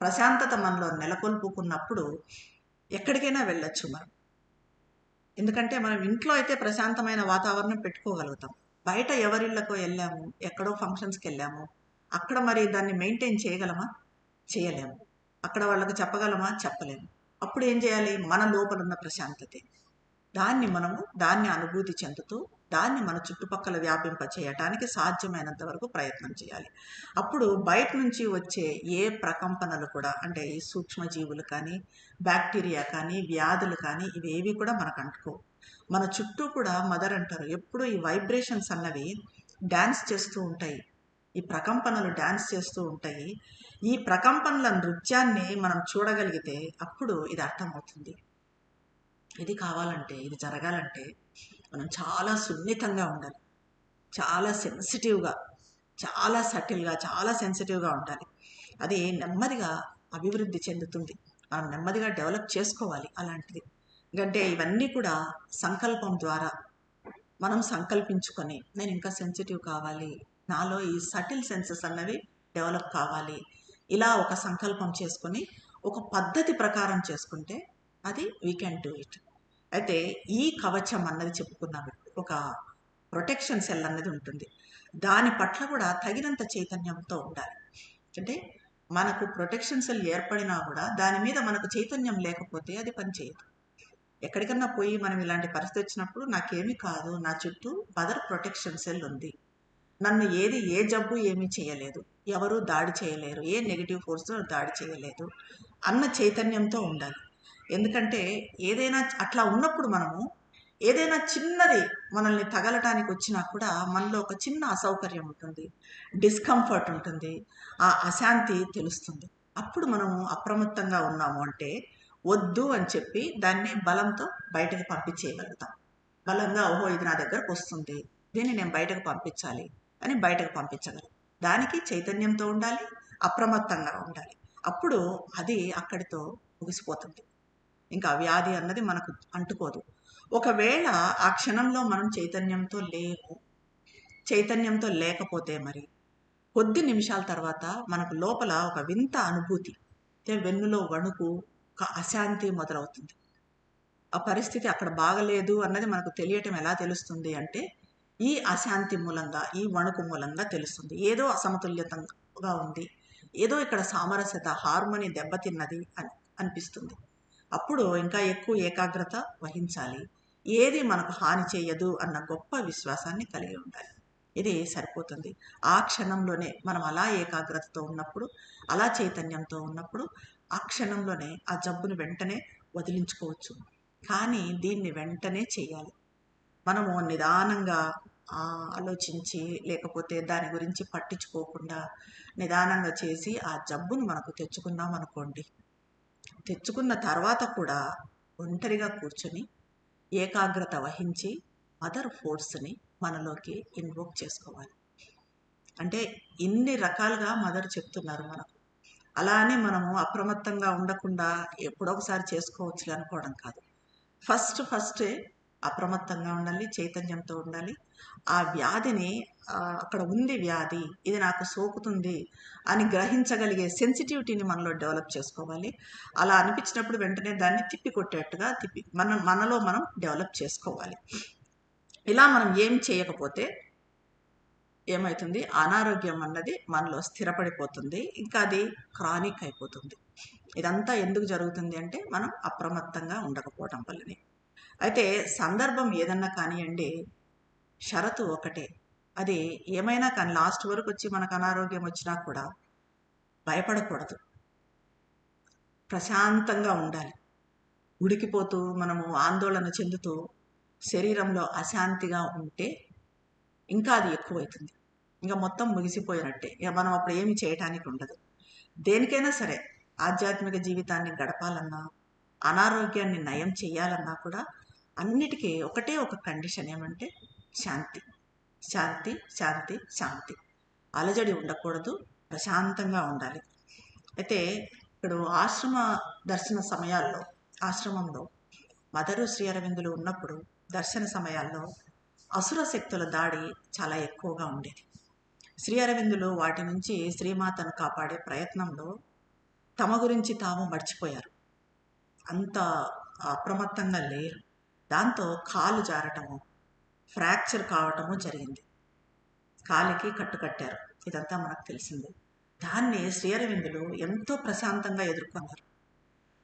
ప్రశాంతత మనలో నెలకొల్పుకున్నప్పుడు ఎక్కడికైనా వెళ్ళొచ్చు మనం. ఎందుకంటే మనం ఇంట్లో అయితే ప్రశాంతమైన వాతావరణం పెట్టుకోగలుగుతాం. బయట ఎవరిళ్ళకో వెళ్ళాము, ఎక్కడో ఫంక్షన్స్కి వెళ్ళాము, అక్కడ మరి దాన్ని మెయింటైన్ చేయగలమా? చేయలేము. అక్కడ వాళ్ళకి చెప్పగలమా? చెప్పలేము. అప్పుడు ఏం చేయాలి? మన లోపల ఉన్న ప్రశాంతతే దాన్ని అనుభూతి చెందుతూ దాన్ని మన చుట్టుపక్కల వ్యాపింప చేయటానికి సాధ్యమైనంత వరకు ప్రయత్నం చేయాలి. అప్పుడు బయట నుంచి వచ్చే ఏ ప్రకంపనలు కూడా, అంటే ఈ సూక్ష్మజీవులు కానీ, బ్యాక్టీరియా కానీ, వ్యాధులు కానీ, ఇవేవి కూడా మనకు అంటుకోవు. మన చుట్టూ కూడా మదర్ అంటారు, ఎప్పుడు ఈ వైబ్రేషన్స్ అన్నవి డ్యాన్స్ చేస్తూ ఉంటాయి. ఈ ప్రకంపనలు డ్యాన్స్ చేస్తూ ఉంటాయి. ఈ ప్రకంపనల నృత్యాన్ని మనం చూడగలిగితే అప్పుడు ఇది అర్థమవుతుంది. ఇది కావాలంటే, ఇది జరగాలంటే మనం చాలా సున్నితంగా ఉండాలి, చాలా సెన్సిటివ్గా, చాలా సటిల్గా, చాలా సెన్సిటివ్గా ఉండాలి. అది నెమ్మదిగా అభివృద్ధి చెందుతుంది. మనం నెమ్మదిగా డెవలప్ చేసుకోవాలి అలాంటిది. ఎందుకంటే ఇవన్నీ కూడా సంకల్పం ద్వారా మనం సంకల్పించుకొని, నేను ఇంకా సెన్సిటివ్ కావాలి, నాలో ఈ సటిల్ సెన్సెస్ అన్నవి డెవలప్ కావాలి, ఇలా ఒక సంకల్పం చేసుకొని ఒక పద్ధతి ప్రకారం చేసుకుంటే అది వీ క్యాన్ డూ ఇట్. అయితే ఈ కవచం అన్నది చెప్పుకున్నాము, ఒక ప్రొటెక్షన్ సెల్ అన్నది ఉంటుంది. దాని పట్ల కూడా తగినంత చైతన్యంతో ఉండాలి. అంటే మనకు ప్రొటెక్షన్ సెల్ ఏర్పడినా కూడా దాని మీద మనకు చైతన్యం లేకపోతే అది పనిచేయదు. ఎక్కడికన్నా పోయి మనం ఇలాంటి పరిస్థితి వచ్చినప్పుడు నాకేమీ కాదు, నా చుట్టూ మదర్ ప్రొటెక్షన్ సెల్ ఉంది, నన్ను ఏ జబ్బు ఏమీ చేయలేదు, ఎవరు దాడి చేయలేరు, ఏ నెగిటివ్ ఫోర్స్ దాడి చేయలేదు అన్న చైతన్యంతో ఉండాలి. ఎందుకంటే ఏదైనా అట్లా ఉన్నప్పుడు మనము ఏదైనా చిన్నది మనల్ని తగలటానికి వచ్చినా కూడా మనలో ఒక చిన్న అసౌకర్యం ఉంటుంది, డిస్కంఫర్ట్ ఉంటుంది, ఆ అశాంతి తెలుస్తుంది. అప్పుడు మనము అప్రమత్తంగా ఉన్నాము అంటే వద్దు అని చెప్పి దాన్ని బలంతో బయటకు పంపించేయగలుగుతాం. బలంగా ఓహో ఇది నా దగ్గరకు వస్తుంది, దీన్ని నేను బయటకు పంపించాలి అని బయటకు పంపించగలం. దానికి చైతన్యంతో ఉండాలి, అప్రమత్తంగా ఉండాలి. అప్పుడు అది అక్కడితో ముగిసిపోతుంది. ఇంకా వ్యాధి అన్నది మనకు అంటుకోదు. ఒకవేళ ఆ క్షణంలో మనం చైతన్యంతో లేకపోతే మరి కొద్ది నిమిషాల తర్వాత మనకు లోపల ఒక వింత అనుభూతి, వెన్నులో వణుకు, ఒక అశాంతి మొదలవుతుంది. ఆ పరిస్థితి అక్కడ బాగలేదు అన్నది మనకు తెలియటం ఎలా తెలుస్తుంది అంటే ఈ అశాంతి మూలంగా, ఈ వణుకు మూలంగా తెలుస్తుంది. ఏదో అసమతుల్యతంగా ఉంది, ఏదో ఇక్కడ సామరస్యత, హార్మోని దెబ్బతిన్నది అని అనిపిస్తుంది. అప్పుడు ఇంకా ఎక్కువ ఏకాగ్రత వహించాలి. ఏది మనకు హాని చేయదు అన్న గొప్ప విశ్వాసాన్ని కలిగి ఉండాలి. ఇది సరిపోతుంది. ఆ క్షణంలోనే మనం అలా ఏకాగ్రతతో ఉన్నప్పుడు, అలా చైతన్యంతో ఉన్నప్పుడు ఆ క్షణంలోనే ఆ జబ్బును వెంటనే వదిలించుకోవచ్చు. కానీ దీన్ని వెంటనే చేయాలి. మనము నిదానంగా ఆలోచించి, లేకపోతే దాని గురించి పట్టించుకోకుండా నిదానంగా చేసి ఆ జబ్బును మనకు తెచ్చుకున్నాం అనుకోండి, తెచ్చుకున్న తర్వాత కూడా ఒంటరిగా కూర్చొని ఏకాగ్రత వహించి మదర్ ఫోర్స్ని మనలోకి ఇన్వోక్ చేసుకోవాలి. అంటే ఇన్ని రకాలుగా మదర్ చెప్తున్నారు మనకు. అలా అని మనము అప్రమత్తంగా ఉండకుండా ఎప్పుడొకసారి చేసుకోవచ్చు అనుకోవడం కాదు. ఫస్టే అప్రమత్తంగా ఉండాలి, చైతన్యంతో ఉండాలి. ఆ వ్యాధిని అక్కడ ఉంది వ్యాధి, ఇది నాకు సోకుతుంది అని గ్రహించగలిగే సెన్సిటివిటీని మనలో డెవలప్ చేసుకోవాలి. అలా అనిపించినప్పుడు వెంటనే దాన్ని తిప్పికొట్టేట్టుగా మనలో మనం డెవలప్ చేసుకోవాలి. ఇలా మనం ఏం చేయకపోతే ఏమవుతుంది? అనారోగ్యం అన్నది మనలో స్థిరపడిపోతుంది, ఇంకా అది క్రానిక్ అయిపోతుంది. ఇదంతా ఎందుకు జరుగుతుంది అంటే మనం అప్రమత్తంగా ఉండకపోవటం వల్లనే. అయితే సందర్భం ఏదన్నా కానివ్వండి, షరతు ఒకటే, అది ఏమైనా కానీ లాస్ట్ వరకు వచ్చి మనకు అనారోగ్యం వచ్చినా కూడా భయపడకూడదు, ప్రశాంతంగా ఉండాలి. ఉడికిపోతూ మనము ఆందోళన చెందుతూ శరీరంలో అశాంతిగా ఉంటే ఇంకా అది ఎక్కువవుతుంది, ఇంకా మొత్తం ముగిసిపోయినట్టే. ఇక మనం అప్పుడు ఏమి చేయటానికి ఉండదు. దేనికైనా సరే ఆధ్యాత్మిక జీవితాన్ని గడపాలన్నా, అనారోగ్యాన్ని నయం చేయాలన్నా కూడా అన్నిటికీ ఒకటే ఒక కండిషన్ ఏమంటే శాంతి, శాంతి, శాంతి, శాంతి. అలజడి ఉండకూడదు, ప్రశాంతంగా ఉండాలి. అయితే ఇప్పుడు ఆశ్రమ దర్శన సమయాల్లో, ఆశ్రమంలో మదరు శ్రీ అరవిందులు ఉన్నప్పుడు దర్శన సమయాల్లో అసుర శక్తుల దాడి చాలా ఎక్కువగా ఉండేది. శ్రీ అరవిందులు వాటి నుంచి శ్రీమాతను కాపాడే ప్రయత్నంలో తమ గురించి తాము మర్చిపోయారు. అంత అప్రమత్తంగా లేరు. దాంతో కాలు జారటము, ఫ్రాక్చర్ కావటము జరిగింది. కాలికి కట్టుకట్టారు. ఇదంతా మనకు తెలిసిందే. దాన్ని శ్రీ అరవిందులు ఎంతో ప్రశాంతంగా ఎదుర్కొన్నారు.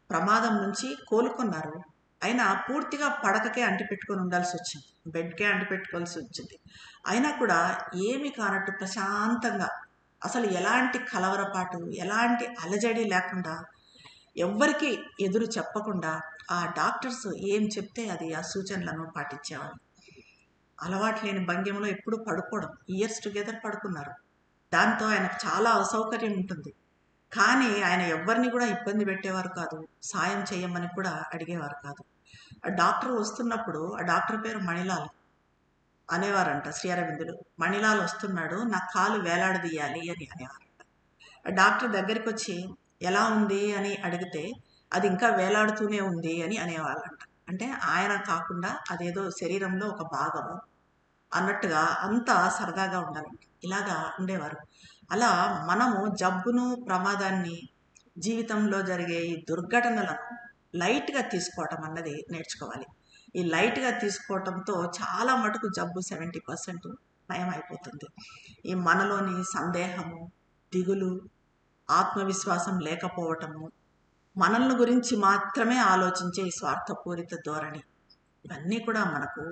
ప్రమాదం నుంచి కోలుకున్నారు. అయినా పూర్తిగా పడకకే అంటిపెట్టుకొని ఉండాల్సి వచ్చింది, బెడ్కే అంటిపెట్టుకోవాల్సి వచ్చింది. అయినా కూడా ఏమి కానట్టు ప్రశాంతంగా, అసలు ఎలాంటి కలవరపాటు, ఎలాంటి అలజడి లేకుండా, ఎవ్వరికి ఎదురు చెప్పకుండా ఆ డాక్టర్స్ ఏం చెప్తే అది ఆ సూచనలను పాటించేవాళ్ళు. అలవాటు లేని భంగ్యంలో ఎప్పుడు పడుకోవడం, ఇయర్స్ టుగెదర్ పడుకున్నారు. దాంతో ఆయనకు చాలా అసౌకర్యం ఉంటుంది. కానీ ఆయన ఎవ్వరిని కూడా ఇబ్బంది పెట్టేవారు కాదు, సాయం చేయమని కూడా అడిగేవారు కాదు. ఆ డాక్టర్ వస్తున్నప్పుడు, ఆ డాక్టర్ పేరు మణిలాల్ అనేవారంట శ్రీ అరవిందులు. మణిలాల్ వస్తున్నాడు, నా కాలు వేలాడదీయాలి అని అనేవారంట. ఆ డాక్టర్ దగ్గరికి వచ్చి ఎలా ఉంది అని అడిగితే అది ఇంకా వేలాడుతూనే ఉంది అని అనేవాళ్ళంట. అంటే ఆయన కాకుండా అదేదో శరీరంలో ఒక భాగము అన్నట్టుగా అంతా సరదాగా ఉండాలంట. ఇలాగా ఉండేవారు. అలా మనము జబ్బును, ప్రమాదాన్ని, జీవితంలో జరిగే ఈ దుర్ఘటనలను లైట్గా తీసుకోవటం అన్నది నేర్చుకోవాలి. ఈ లైట్గా తీసుకోవటంతో చాలా మటుకు జబ్బు 70% నయం అయిపోతుంది. ఈ మనలోని సందేహము, దిగులు, ఆత్మవిశ్వాసం లేకపోవటము, మనల్ని గురించి మాత్రమే ఆలోచించే ఈ స్వార్థపూరిత ధోరణి, ఇవన్నీ కూడా మనకు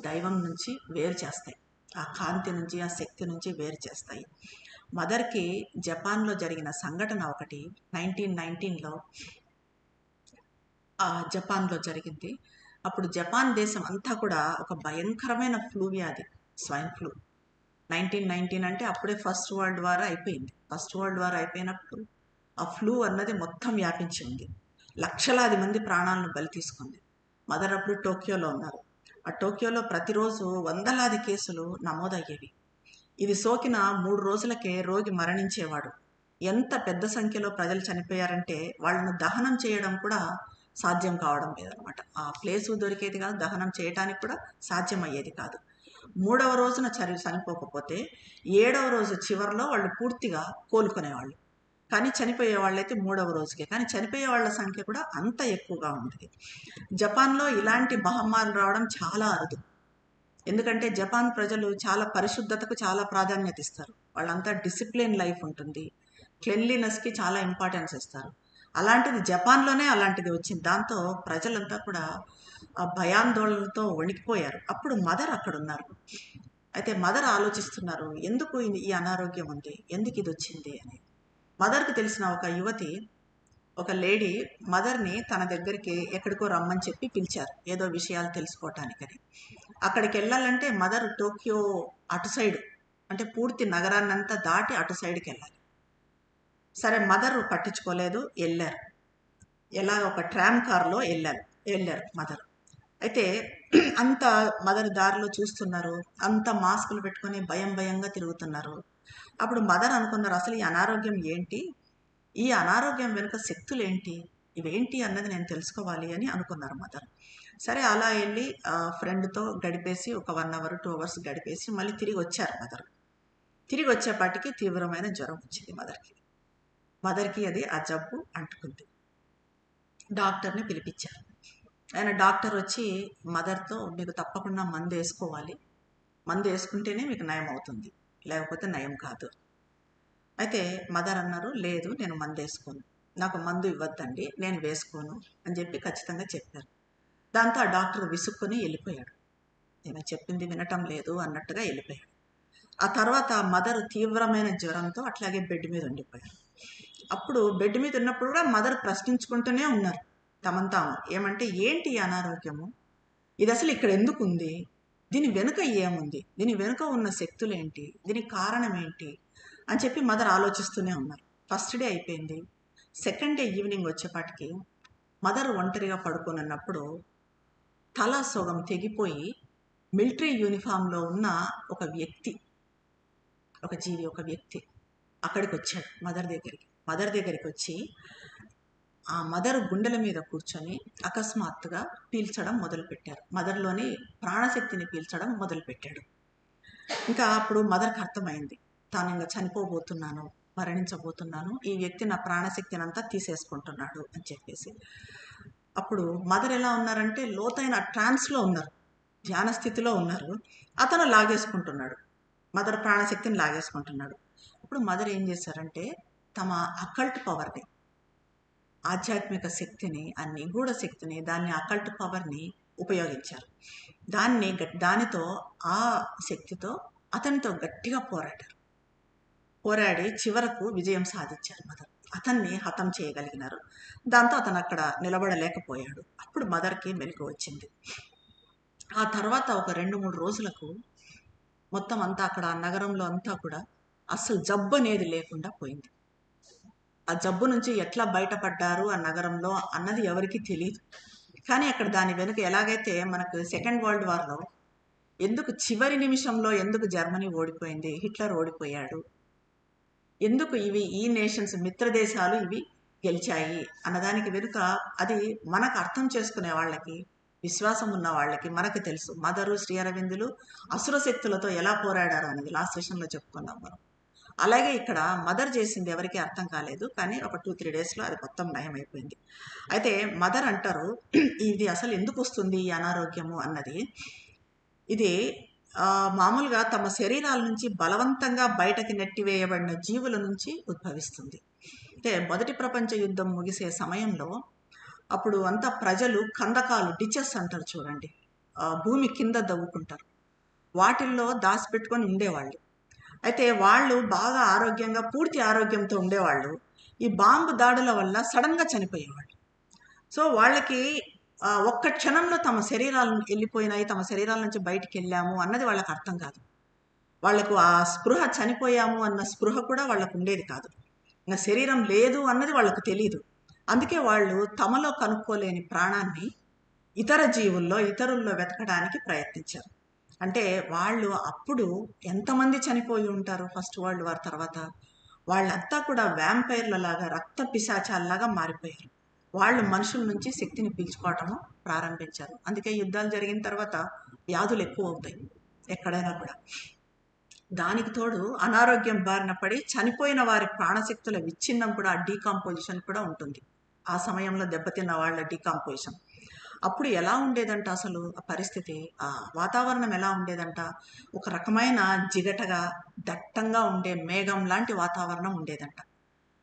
దైవం నుంచి వేరు చేస్తాయి. ఆ కాంతి నుంచి, ఆ శక్తి నుంచి వేరు చేస్తాయి. మదర్కి జపాన్లో జరిగిన సంఘటన ఒకటి 1919లో జపాన్లో జరిగింది. అప్పుడు జపాన్ దేశం అంతా కూడా ఒక భయంకరమైన ఫ్లూ వ్యాధి, స్వైన్ ఫ్లూ. 1919 అంటే అప్పుడే ఫస్ట్ వరల్డ్ వార్ అయిపోయింది. ఫస్ట్ వరల్డ్ వార్ అయిపోయినప్పుడు ఆ ఫ్లూ అన్నది మొత్తం వ్యాపించి ఉంది. లక్షలాది మంది ప్రాణాలను బలి తీసుకుంది. మదర్ అప్పుడు టోక్యోలో ఉన్నారు. ఆ టోక్యోలో ప్రతిరోజు వందలాది కేసులు నమోదయ్యేవి. ఇది సోకిన 3 రోజులకే రోగి మరణించేవాడు. ఎంత పెద్ద సంఖ్యలో ప్రజలు చనిపోయారంటే వాళ్ళను దహనం చేయడం కూడా సాధ్యం కావడం లేదనమాట. ఆ ప్లేసు దొరికేది కాదు, దహనం చేయడానికి కూడా సాధ్యమయ్యేది కాదు. 3వ రోజున చనిపోకపోతే 7వ రోజు చివరిలో వాళ్ళు పూర్తిగా కోలుకునేవాళ్ళు. కానీ చనిపోయే వాళ్ళైతే 3వ రోజుకే. కానీ చనిపోయే వాళ్ళ సంఖ్య కూడా అంత ఎక్కువగా ఉంటుంది. జపాన్లో ఇలాంటి మహమ్మారి రావడం చాలా అరుదు. ఎందుకంటే జపాన్ ప్రజలు చాలా పరిశుద్ధతకు చాలా ప్రాధాన్యత ఇస్తారు. వాళ్ళంతా డిసిప్లిన్ లైఫ్ ఉంటుంది, క్లెన్లీనెస్కి చాలా ఇంపార్టెన్స్ ఇస్తారు. అలాంటిది జపాన్లోనే అలాంటిది వచ్చింది. దాంతో ప్రజలంతా కూడా ఆ భయాందోళనలతో వణికిపోయారు. అప్పుడు మదర్ అక్కడ ఉన్నారు. అయితే మదర్ ఆలోచిస్తున్నారు, ఎందుకు ఈ అనారోగ్యం ఉంది, ఎందుకు ఇది వచ్చింది అని. మదర్కి తెలిసిన ఒక యువతి, ఒక లేడీ మదర్ని తన దగ్గరికి ఎక్కడికో రమ్మని చెప్పి పిలిచారు, ఏదో విషయాలు తెలుసుకోవటానికని. అక్కడికి వెళ్ళాలంటే మదర్ టోక్యో అటు సైడ్, అంటే పూర్తి నగరాన్నంతా దాటి అటు సైడ్కి వెళ్ళాలి. సరే, మదర్ పట్టించుకోలేదు, వెళ్ళారు. ఎలా ఒక ట్రామ్ కార్లో వెళ్ళారు మదర్. అయితే అంత మదర్ దారిలో చూస్తున్నారు, అంత మాస్కులు పెట్టుకొని భయంగా తిరుగుతున్నారు. అప్పుడు మదర్ అనుకున్నారు, అసలు ఈ అనారోగ్యం ఏంటి, ఈ అనారోగ్యం వెనుక శక్తులు ఏంటి, ఇవేంటి అన్నది నేను తెలుసుకోవాలి అని అనుకున్నారు మదర్. సరే, అలా వెళ్ళి ఫ్రెండ్తో గడిపేసి ఒక 1 అవర్ 2 అవర్స్ గడిపేసి మళ్ళీ తిరిగి వచ్చారు మదర్. తిరిగి వచ్చేపాటికి తీవ్రమైన జ్వరం వచ్చింది మదర్కి అది ఆ జబ్బు అంటుకుంది. డాక్టర్ని పిలిపించారు. ఆయన డాక్టర్ వచ్చి మదర్తో, మీకు తప్పకుండా మందు వేసుకోవాలి, మందు వేసుకుంటేనే మీకు నయం అవుతుంది, లేకపోతే నయం కాదు. అయితే మదర్ అన్నారు, లేదు నేను మందు వేసుకోను, నాకు మందు ఇవ్వద్దండి, నేను వేసుకోను అని చెప్పి ఖచ్చితంగా చెప్పారు. దాంతో ఆ డాక్టర్ విసుక్కొని వెళ్ళిపోయాడు. నేను చెప్పింది వినటం లేదు అన్నట్టుగా వెళ్ళిపోయాడు. ఆ తర్వాత మదర్ తీవ్రమైన జ్వరంతో అట్లాగే బెడ్ మీద ఉండిపోయారు. అప్పుడు బెడ్ మీద ఉన్నప్పుడు కూడా మదర్ ప్రశ్నించుకుంటూనే ఉన్నారు తమను తాము. ఏమంటే, ఏంటి ఈ అనారోగ్యము, ఇది అసలు ఇక్కడ ఎందుకు ఉంది, దీని వెనుక ఏముంది, దీని వెనుక ఉన్న శక్తులు ఏంటి, దీనికి కారణం ఏంటి అని చెప్పి మదర్ ఆలోచిస్తూనే ఉన్నారు. ఫస్ట్ డే అయిపోయింది. సెకండ్ డే ఈవినింగ్ వచ్చేపాటికి మదర్ ఒంటరిగా పడుకొని ఉన్నప్పుడు తల సొగం తెగిపోయి మిలిటరీ యూనిఫామ్లో ఉన్న ఒక వ్యక్తి, ఒక జీవి, ఒక వ్యక్తి అక్కడికి వచ్చాడు మదర్ దగ్గరికి వచ్చి ఆ మదర్ గుండెల మీద కూర్చొని అకస్మాత్తుగా పీల్చడం మొదలుపెట్టారు. మదర్లోని ప్రాణశక్తిని పీల్చడం మొదలుపెట్టాడు. ఇంకా అప్పుడు మదర్కి అర్థమైంది, తాను ఇంకా చనిపోబోతున్నాను, మరణించబోతున్నాను, ఈ వ్యక్తి నా ప్రాణశక్తిని అంతా తీసేసుకుంటున్నాడు అని చెప్పేసి. అప్పుడు మదర్ ఎలా ఉన్నారంటే లోతైన ట్రాన్స్లో ఉన్నారు, ధ్యాన స్థితిలో ఉన్నారు. అతను లాగేసుకుంటున్నాడు, మదర్ ప్రాణశక్తిని లాగేసుకుంటున్నాడు. అప్పుడు మదర్ ఏం చేశారంటే తమ అకల్ట్ పవర్ని, ఆధ్యాత్మిక శక్తిని, ఆ నిగూఢ శక్తిని, దాన్ని అకల్ట్ పవర్ని ఉపయోగించారు. దానితో ఆ శక్తితో అతనితో గట్టిగా పోరాడి చివరకు విజయం సాధించారు మదర్. అతన్ని హతం చేయగలిగినారు. దాంతో అతను అక్కడ నిలబడలేకపోయాడు. అప్పుడు మదర్కి మెలకువ వచ్చింది. ఆ తర్వాత ఒక 2-3 రోజులకు మొత్తం అంతా అక్కడ నగరంలో అంతా కూడా అస్సలు జబ్బు అనేది లేకుండా పోయింది. ఆ జబ్బు నుంచి ఎట్లా బయటపడ్డారు ఆ నగరంలో అన్నది ఎవరికీ తెలియదు. కానీ అక్కడ దాని వెనుక ఎలాగైతే మనకు సెకండ్ వరల్డ్ వార్లో ఎందుకు చివరి నిమిషంలో ఎందుకు జర్మనీ ఓడిపోయింది, హిట్లర్ ఓడిపోయాడు, ఎందుకు ఈ నేషన్స్ మిత్రదేశాలు ఇవి గెలిచాయి అన్నదానికి వెనుక అది మనకు అర్థం చేసుకునే వాళ్ళకి, విశ్వాసం ఉన్న వాళ్ళకి మనకు తెలుసు. మదరు, శ్రీ అరవిందులు అసుర శక్తులతో ఎలా పోరాడారు అనేది లాస్ట్ సెషన్లో చెప్పుకున్నాం మనం. అలాగే ఇక్కడ మదర్ చేసింది ఎవరికీ అర్థం కాలేదు, కానీ ఒక 2-3 డేస్లో అది మొత్తం నయమైపోయింది. అయితే మదర్ అంటారు, ఇది అసలు ఎందుకు వస్తుంది ఈ అనారోగ్యము అన్నది, ఇది మామూలుగా తమ శరీరాల నుంచి బలవంతంగా బయటకి నెట్టివేయబడిన జీవుల నుంచి ఉద్భవిస్తుంది. అంటే మొదటి ప్రపంచ యుద్ధం ముగిసే సమయంలో అప్పుడు అంతా ప్రజలు కందకాలు, డిచెస్ అంటారు చూడండి, భూమి కింద దవ్వుకుంటారు, వాటిల్లో దాచిపెట్టుకొని ఉండేవాళ్ళు. అయితే వాళ్ళు బాగా ఆరోగ్యంగా, పూర్తి ఆరోగ్యంతో ఉండేవాళ్ళు. ఈ బాంబు దాడుల వల్ల సడన్గా చనిపోయేవాళ్ళు. సో వాళ్ళకి ఒక్క క్షణంలో తమ శరీరాలు వెళ్ళిపోయినాయి, తమ శరీరాల నుంచి బయటికి వెళ్ళాము అన్నది వాళ్ళకి అర్థం కాదు. వాళ్లకు ఆ స్పృహ, చనిపోయాము అన్న స్పృహ కూడా వాళ్ళకు ఉండేది కాదు. ఇంకా శరీరం లేదు అన్నది వాళ్ళకు తెలియదు. అందుకే వాళ్ళు తమలో కనుక్కోలేని ప్రాణాన్ని ఇతర జీవుల్లో, ఇతరుల్లో వెతకడానికి ప్రయత్నించారు. అంటే వాళ్ళు అప్పుడు ఎంతమంది చనిపోయి ఉంటారు ఫస్ట్ వరల్డ్ వార్ తర్వాత? వాళ్ళంతా కూడా వ్యాంపైర్ల లాగా, రక్త పిశాచాల్లాగా మారిపోయారు. వాళ్ళు మనుషుల నుంచి శక్తిని పీల్చుకోవటము ప్రారంభించారు. అందుకే యుద్ధాలు జరిగిన తర్వాత వ్యాధులు ఎక్కువ అవుతాయి ఎక్కడైనా కూడా. దానికి తోడు అనారోగ్యం బారిన పడి చనిపోయిన వారి ప్రాణశక్తుల విచ్ఛిన్నం కూడా, డీకాంపోజిషన్ కూడా ఉంటుంది. ఆ సమయంలో దెబ్బతిన్న వాళ్ళ డీకాంపోజిషన్. అప్పుడు ఎలా ఉండేదంట అసలు ఆ పరిస్థితి, ఆ వాతావరణం ఎలా ఉండేదంట, ఒక రకమైన జిగటగా దట్టంగా ఉండే మేఘం లాంటి వాతావరణం ఉండేదంట.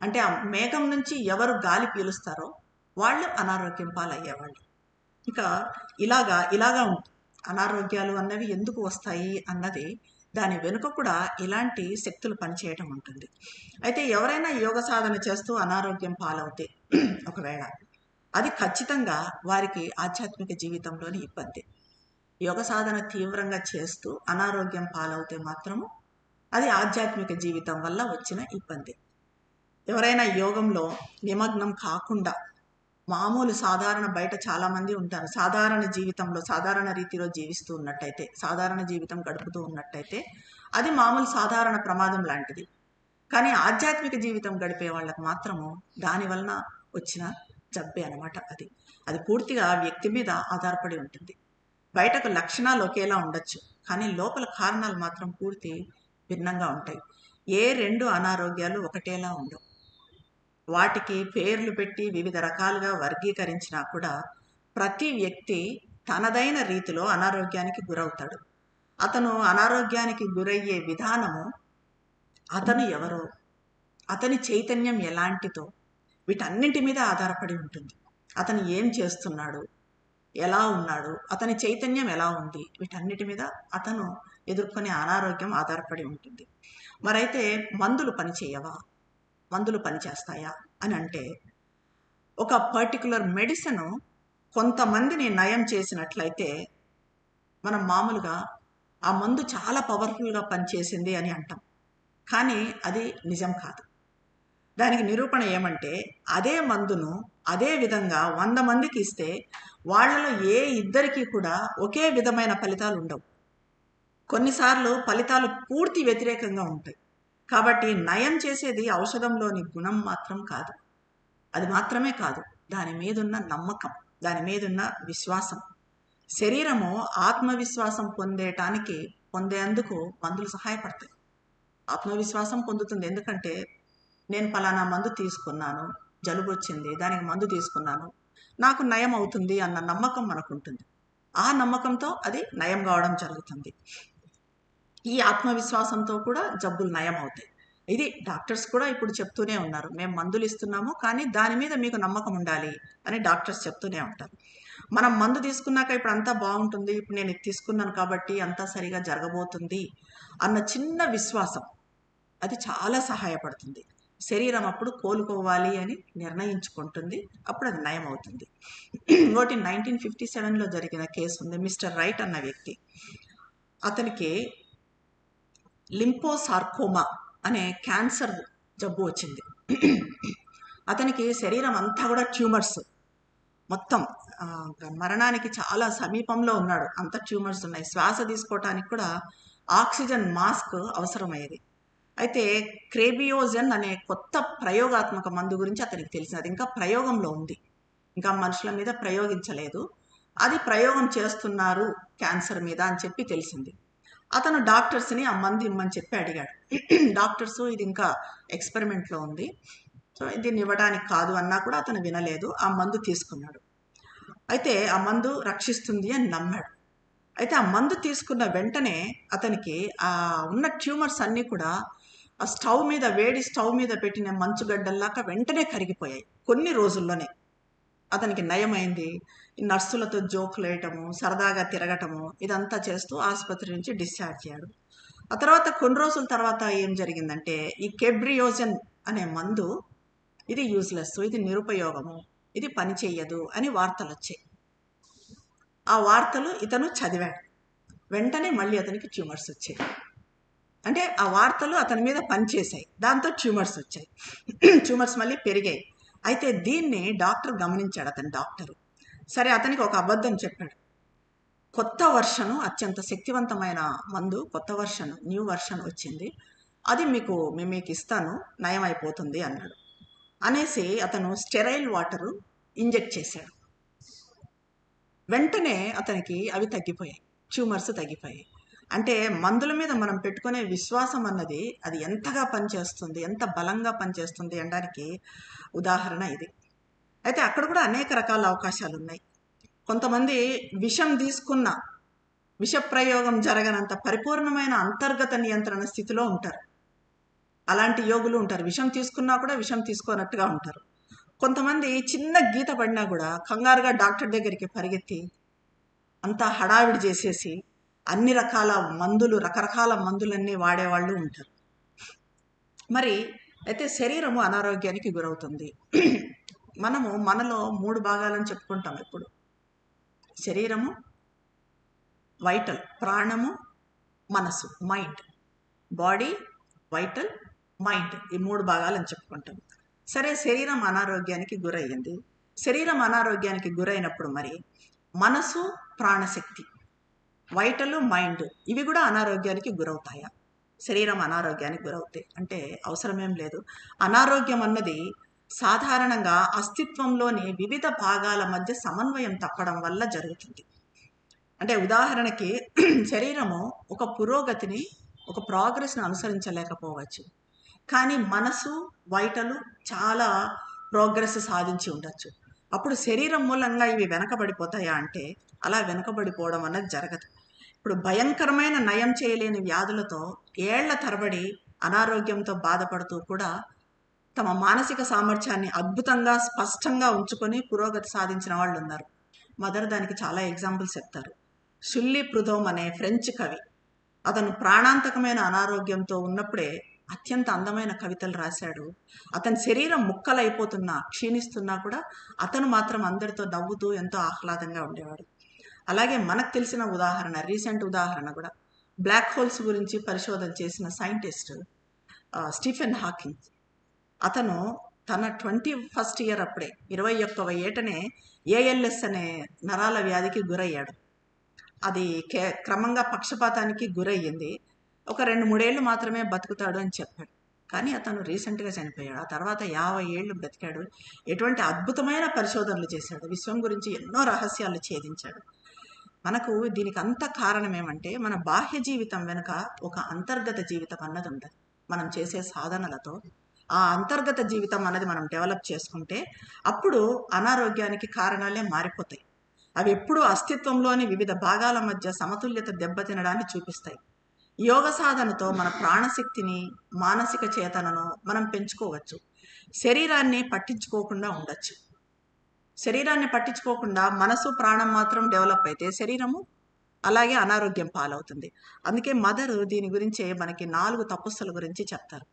అంటే ఆ మేఘం నుంచి ఎవరు గాలి పీలుస్తారో వాళ్ళు అనారోగ్యం పాలయ్యేవాళ్ళు. ఇక ఇలాగా ఉంటుంది. అనారోగ్యాలు అన్నవి ఎందుకు వస్తాయి అన్నది దాని వెనుక కూడా ఇలాంటి శక్తులు పనిచేయటం ఉంటుంది. అయితే ఎవరైనా యోగ సాధన చేస్తూ అనారోగ్యం పాలవుతే ఒకవేళ అది ఖచ్చితంగా వారికి ఆధ్యాత్మిక జీవితంలోని ఇబ్బంది. యోగ సాధన తీవ్రంగా చేస్తూ అనారోగ్యం పాలవుతే మాత్రము అది ఆధ్యాత్మిక జీవితం వల్ల వచ్చిన ఇబ్బంది. ఎవరైనా యోగంలో నిమగ్నం కాకుండా మామూలు సాధారణ, బయట చాలామంది ఉంటారు, సాధారణ జీవితంలో సాధారణ రీతిలో జీవిస్తూ ఉన్నట్టయితే, సాధారణ జీవితం గడుపుతూ ఉన్నట్టయితే అది మామూలు సాధారణ ప్రమాదం లాంటిది. కానీ ఆధ్యాత్మిక జీవితం గడిపే వాళ్ళకు మాత్రము దాని వలన వచ్చిన జబ్బే అనమాట. అది పూర్తిగా వ్యక్తి మీద ఆధారపడి ఉంటుంది. బయటకు లక్షణాలు ఒకేలా ఉండొచ్చు, కానీ లోపల కారణాలు మాత్రం పూర్తి భిన్నంగా ఉంటాయి. ఏ 2 అనారోగ్యాలు ఒకటేలా ఉండవు. వాటికి పేర్లు పెట్టి వివిధ రకాలుగా వర్గీకరించినా కూడా ప్రతి వ్యక్తి తనదైన రీతిలో అనారోగ్యానికి గురవుతాడు. అతను అనారోగ్యానికి గురయ్యే విధానము, అతను ఎవరో, అతని చైతన్యం ఎలాంటిదో, వీటన్నింటి మీద ఆధారపడి ఉంటుంది. అతను ఏం చేస్తున్నాడు, ఎలా ఉన్నాడు, అతని చైతన్యం ఎలా ఉంది, వీటన్నిటి మీద అతను ఎదుర్కొనే అనారోగ్యం ఆధారపడి ఉంటుంది. మరైతే మందులు పనిచేయవా, మందులు పనిచేస్తాయా అని అంటే, ఒక పర్టికులర్ మెడిసిన్ కొంతమందిని నయం చేసినట్లయితే మనం మామూలుగా ఆ మందు చాలా పవర్ఫుల్గా పనిచేసింది అని అంటాం. కానీ అది నిజం కాదు. దానికి నిరూపణ ఏమంటే, అదే మందును అదే విధంగా 100 మందికి ఇస్తే వాళ్ళలో ఏ ఇద్దరికి కూడా ఒకే విధమైన ఫలితాలు ఉండవు. కొన్నిసార్లు ఫలితాలు పూర్తి వ్యతిరేకంగా ఉంటాయి. కాబట్టి నయం చేసేది ఔషధంలోని గుణం మాత్రం కాదు, అది మాత్రమే కాదు, దాని మీదున్న నమ్మకం, దాని మీదున్న విశ్వాసం. శరీరము ఆత్మవిశ్వాసం పొందేందుకు మందులు సహాయపడతాయి. ఆత్మవిశ్వాసం పొందుతుంది. ఎందుకంటే నేను పలానా మందు తీసుకున్నాను, జలుబు వచ్చింది, దానికి మందు తీసుకున్నాను, నాకు నయం అవుతుంది అన్న నమ్మకం మనకు ఉంటుంది. ఆ నమ్మకంతో అది నయం కావడం జరుగుతుంది. ఈ ఆత్మవిశ్వాసంతో కూడా జబ్బులు నయం అవుతాయి. ఇది డాక్టర్స్ కూడా ఇప్పుడు చెప్తూనే ఉన్నారు, మేము మందులు ఇస్తున్నాము కానీ దాని మీద మీకు నమ్మకం ఉండాలి అని డాక్టర్స్ చెప్తూనే ఉంటారు. మనం మందు తీసుకున్నాక ఇప్పుడు అంతా బాగుంటుంది, ఇప్పుడు నేను ఇది తీసుకున్నాను కాబట్టి అంతా సరిగా జరగబోతుంది అన్న చిన్న విశ్వాసం అది చాలా సహాయపడుతుంది. శరీరం అప్పుడు కోలుకోవాలి అని నిర్ణయించుకుంటుంది, అప్పుడు అది నయం అవుతుంది. ఇంకోటి 1957లో జరిగిన కేసు ఉంది. మిస్టర్ రైట్ అన్న వ్యక్తి, అతనికి లింపోసార్కోమా అనే క్యాన్సర్ జబ్బు వచ్చింది. అతనికి శరీరం అంతా కూడా ట్యూమర్స్, మొత్తం మరణానికి చాలా సమీపంలో ఉన్నాడు, అంత ట్యూమర్స్ ఉన్నాయి. శ్వాస తీసుకోవటానికి కూడా ఆక్సిజన్ మాస్క్ అవసరమయ్యేది. అయితే క్రేబియోజెన్ అనే కొత్త ప్రయోగాత్మక మందు గురించి అతనికి తెలిసింది. అది ఇంకా ప్రయోగంలో ఉంది, ఇంకా మనుషుల మీద ప్రయోగించలేదు, అది ప్రయోగం చేస్తున్నారు క్యాన్సర్ మీద అని చెప్పి తెలిసింది. అతను డాక్టర్స్ని ఆ మందు ఇమ్మని చెప్పి అడిగాడు. డాక్టర్స్ ఇది ఇంకా ఎక్స్పెరిమెంట్లో ఉంది, సో దీన్ని ఇవ్వడానికి కాదు అన్నా కూడా అతను వినలేదు, ఆ మందు తీసుకున్నాడు. అయితే ఆ మందు రక్షిస్తుంది అని నమ్మాడు. అయితే ఆ మందు తీసుకున్న వెంటనే అతనికి ఆ ఉన్న ట్యూమర్స్ అన్నీ కూడా ఆ స్టవ్ మీద, వేడి స్టవ్ మీద పెట్టిన మంచుగడ్డల్లాగా వెంటనే కరిగిపోయాయి. కొన్ని రోజుల్లోనే అతనికి నయమైంది. నర్సులతో జోకులు వేయటము, సరదాగా తిరగటము, ఇదంతా చేస్తూ ఆసుపత్రి నుంచి డిశ్చార్జ్ అయ్యాడు. ఆ తర్వాత కొన్ని రోజుల తర్వాత ఏం జరిగిందంటే ఈ కెబ్రియోజన్ అనే మందు ఇది యూజ్లెస్, ఇది నిరుపయోగము, ఇది పని చెయ్యదు అని వార్తలు వచ్చాయి. ఆ వార్తలు ఇతను చదివాడు. వెంటనే మళ్ళీ అతనికి ట్యూమర్స్ వచ్చాయి. అంటే ఆ వార్తలు అతని మీద పనిచేశాయి, దాంతో ట్యూమర్స్ వచ్చాయి. ట్యూమర్స్ మళ్ళీ పెరిగాయి. అయితే దీన్ని డాక్టర్ గమనించాడు, అతని డాక్టరు. సరే అతనికి ఒక అబద్ధం చెప్పాడు. కొత్త వర్షను, అత్యంత శక్తివంతమైన మందు, కొత్త వర్షన్, న్యూ వర్షన్ వచ్చింది, అది మీకు ఇస్తాను, నయం అయిపోతుంది అన్నాడు. అనేసి అతను స్టెరైల్ వాటరు ఇంజెక్ట్ చేశాడు. వెంటనే అతనికి అవి తగ్గిపోయాయి, ట్యూమర్స్ తగ్గిపోయాయి. అంటే మందుల మీద మనం పెట్టుకునే విశ్వాసం అన్నది అది ఎంతగా పనిచేస్తుంది, ఎంత బలంగా పనిచేస్తుంది అనడానికి ఉదాహరణ ఇది. అయితే అక్కడ కూడా అనేక రకాల అవకాశాలు ఉన్నాయి. కొంతమంది విషం తీసుకున్న, విషప్రయోగం జరగనంత పరిపూర్ణమైన అంతర్గత నియంత్రణ స్థితిలో ఉంటారు. అలాంటి యోగులు ఉంటారు. విషం తీసుకున్నా కూడా విషం తీసుకోనట్టుగా ఉంటారు. కొంతమంది చిన్న గీత పడినా కూడా కంగారుగా డాక్టర్ దగ్గరికి పరిగెత్తి అంతా హడావిడి చేసేసి అన్ని రకాల మందులు, రకరకాల మందులన్నీ వాడేవాళ్ళు ఉంటారు. మరి అయితే శరీరము అనారోగ్యానికి గురవుతుంది. మనలో 3 భాగాలని చెప్పుకుంటాం ఎప్పుడు. శరీరము, వైటల్, ప్రాణము, మనసు, మైండ్. బాడీ, వైటల్, మైండ్, ఈ 3 భాగాలని చెప్పుకుంటాం. సరే, శరీరం అనారోగ్యానికి గురయ్యింది. శరీరం అనారోగ్యానికి గురైనప్పుడు మరి మనసు, ప్రాణశక్తి, వైటల్, మైండ్, ఇవి కూడా అనారోగ్యానికి గురవుతాయా? శరీరం అనారోగ్యానికి గురవుతాయి అంటే అవసరమేం లేదు. అనారోగ్యం అన్నది సాధారణంగా అస్తిత్వంలోని వివిధ భాగాల మధ్య సమన్వయం తప్పడం వల్ల జరుగుతుంది. అంటే ఉదాహరణకి శరీరము ఒక పురోగతిని, ఒక ప్రోగ్రెస్ని అనుసరించలేకపోవచ్చు, కానీ మనసు, వైటలు చాలా ప్రోగ్రెస్ సాధించి ఉండొచ్చు. అప్పుడు శరీరం మూలంగా ఇవి వెనకబడిపోతాయా అంటే అలా వెనకబడిపోవడం అన్నది జరగదు. ఇప్పుడు భయంకరమైన నయం చేయలేని వ్యాధులతో ఏళ్ల తరబడి అనారోగ్యంతో బాధపడుతూ కూడా తమ మానసిక సామర్థ్యాన్ని అద్భుతంగా, స్పష్టంగా ఉంచుకొని పురోగతి సాధించిన వాళ్ళు ఉన్నారు. మదర్ దానికి చాలా ఎగ్జాంపుల్స్ చెప్తారు. షుల్లీ ప్రుదోమ్ అనే ఫ్రెంచ్ కవి, అతను ప్రాణాంతకమైన అనారోగ్యంతో ఉన్నప్పుడే అత్యంత అందమైన కవితలు రాశాడు. అతని శరీరం ముక్కలైపోతున్నా, క్షీణిస్తున్నా కూడా అతను మాత్రం అందరితో నవ్వుతూ ఎంతో ఆహ్లాదంగా ఉండేవాడు. అలాగే మనకు తెలిసిన ఉదాహరణ, రీసెంట్ ఉదాహరణ కూడా, బ్లాక్ హోల్స్ గురించి పరిశోధన చేసిన సైంటిస్ట్ స్టీఫెన్ హాకింగ్. అతను తన 21st ఇయర్ అప్పుడే 21వ ఏటనే ఏఎల్ఎస్ అనే నరాల వ్యాధికి గురయ్యాడు. అది క్రమంగా పక్షపాతానికి గురయ్యింది. ఒక 2-3 ఏళ్ళు మాత్రమే బతుకుతాడు అని చెప్పాడు. కానీ అతను రీసెంట్గా చనిపోయాడు. ఆ తర్వాత 50 ఏళ్ళు బ్రతికాడు. ఎటువంటి అద్భుతమైన పరిశోధనలు చేశాడు. విశ్వం గురించి ఎన్నో రహస్యాలు ఛేదించాడు. మనకు దీనికి అంత కారణం ఏమంటే మన బాహ్య జీవితం వెనుక ఒక అంతర్గత జీవితం అన్నది ఉంటుంది. మనం చేసే సాధనలతో ఆ అంతర్గత జీవితం అన్నది మనం డెవలప్ చేసుకుంటే అప్పుడు అనారోగ్యానికి కారణాలే మారిపోతాయి. అవి ఎప్పుడూ అస్తిత్వంలోని వివిధ భాగాల మధ్య సమతుల్యత దెబ్బతినడాన్ని చూపిస్తాయి. యోగ సాధనతో మన ప్రాణశక్తిని, మానసిక చేతనను మనం పెంచుకోవచ్చు. శరీరాన్ని పట్టించుకోకుండా ఉండొచ్చు. శరీరాన్ని పట్టించుకోకుండా మనసు, ప్రాణం మాత్రం డెవలప్ అయితే శరీరము అలాగే అనారోగ్యం పాలవుతుంది. అందుకే మదర్ దీని గురించే మనకి 4 తపస్సుల గురించి చెప్తారు.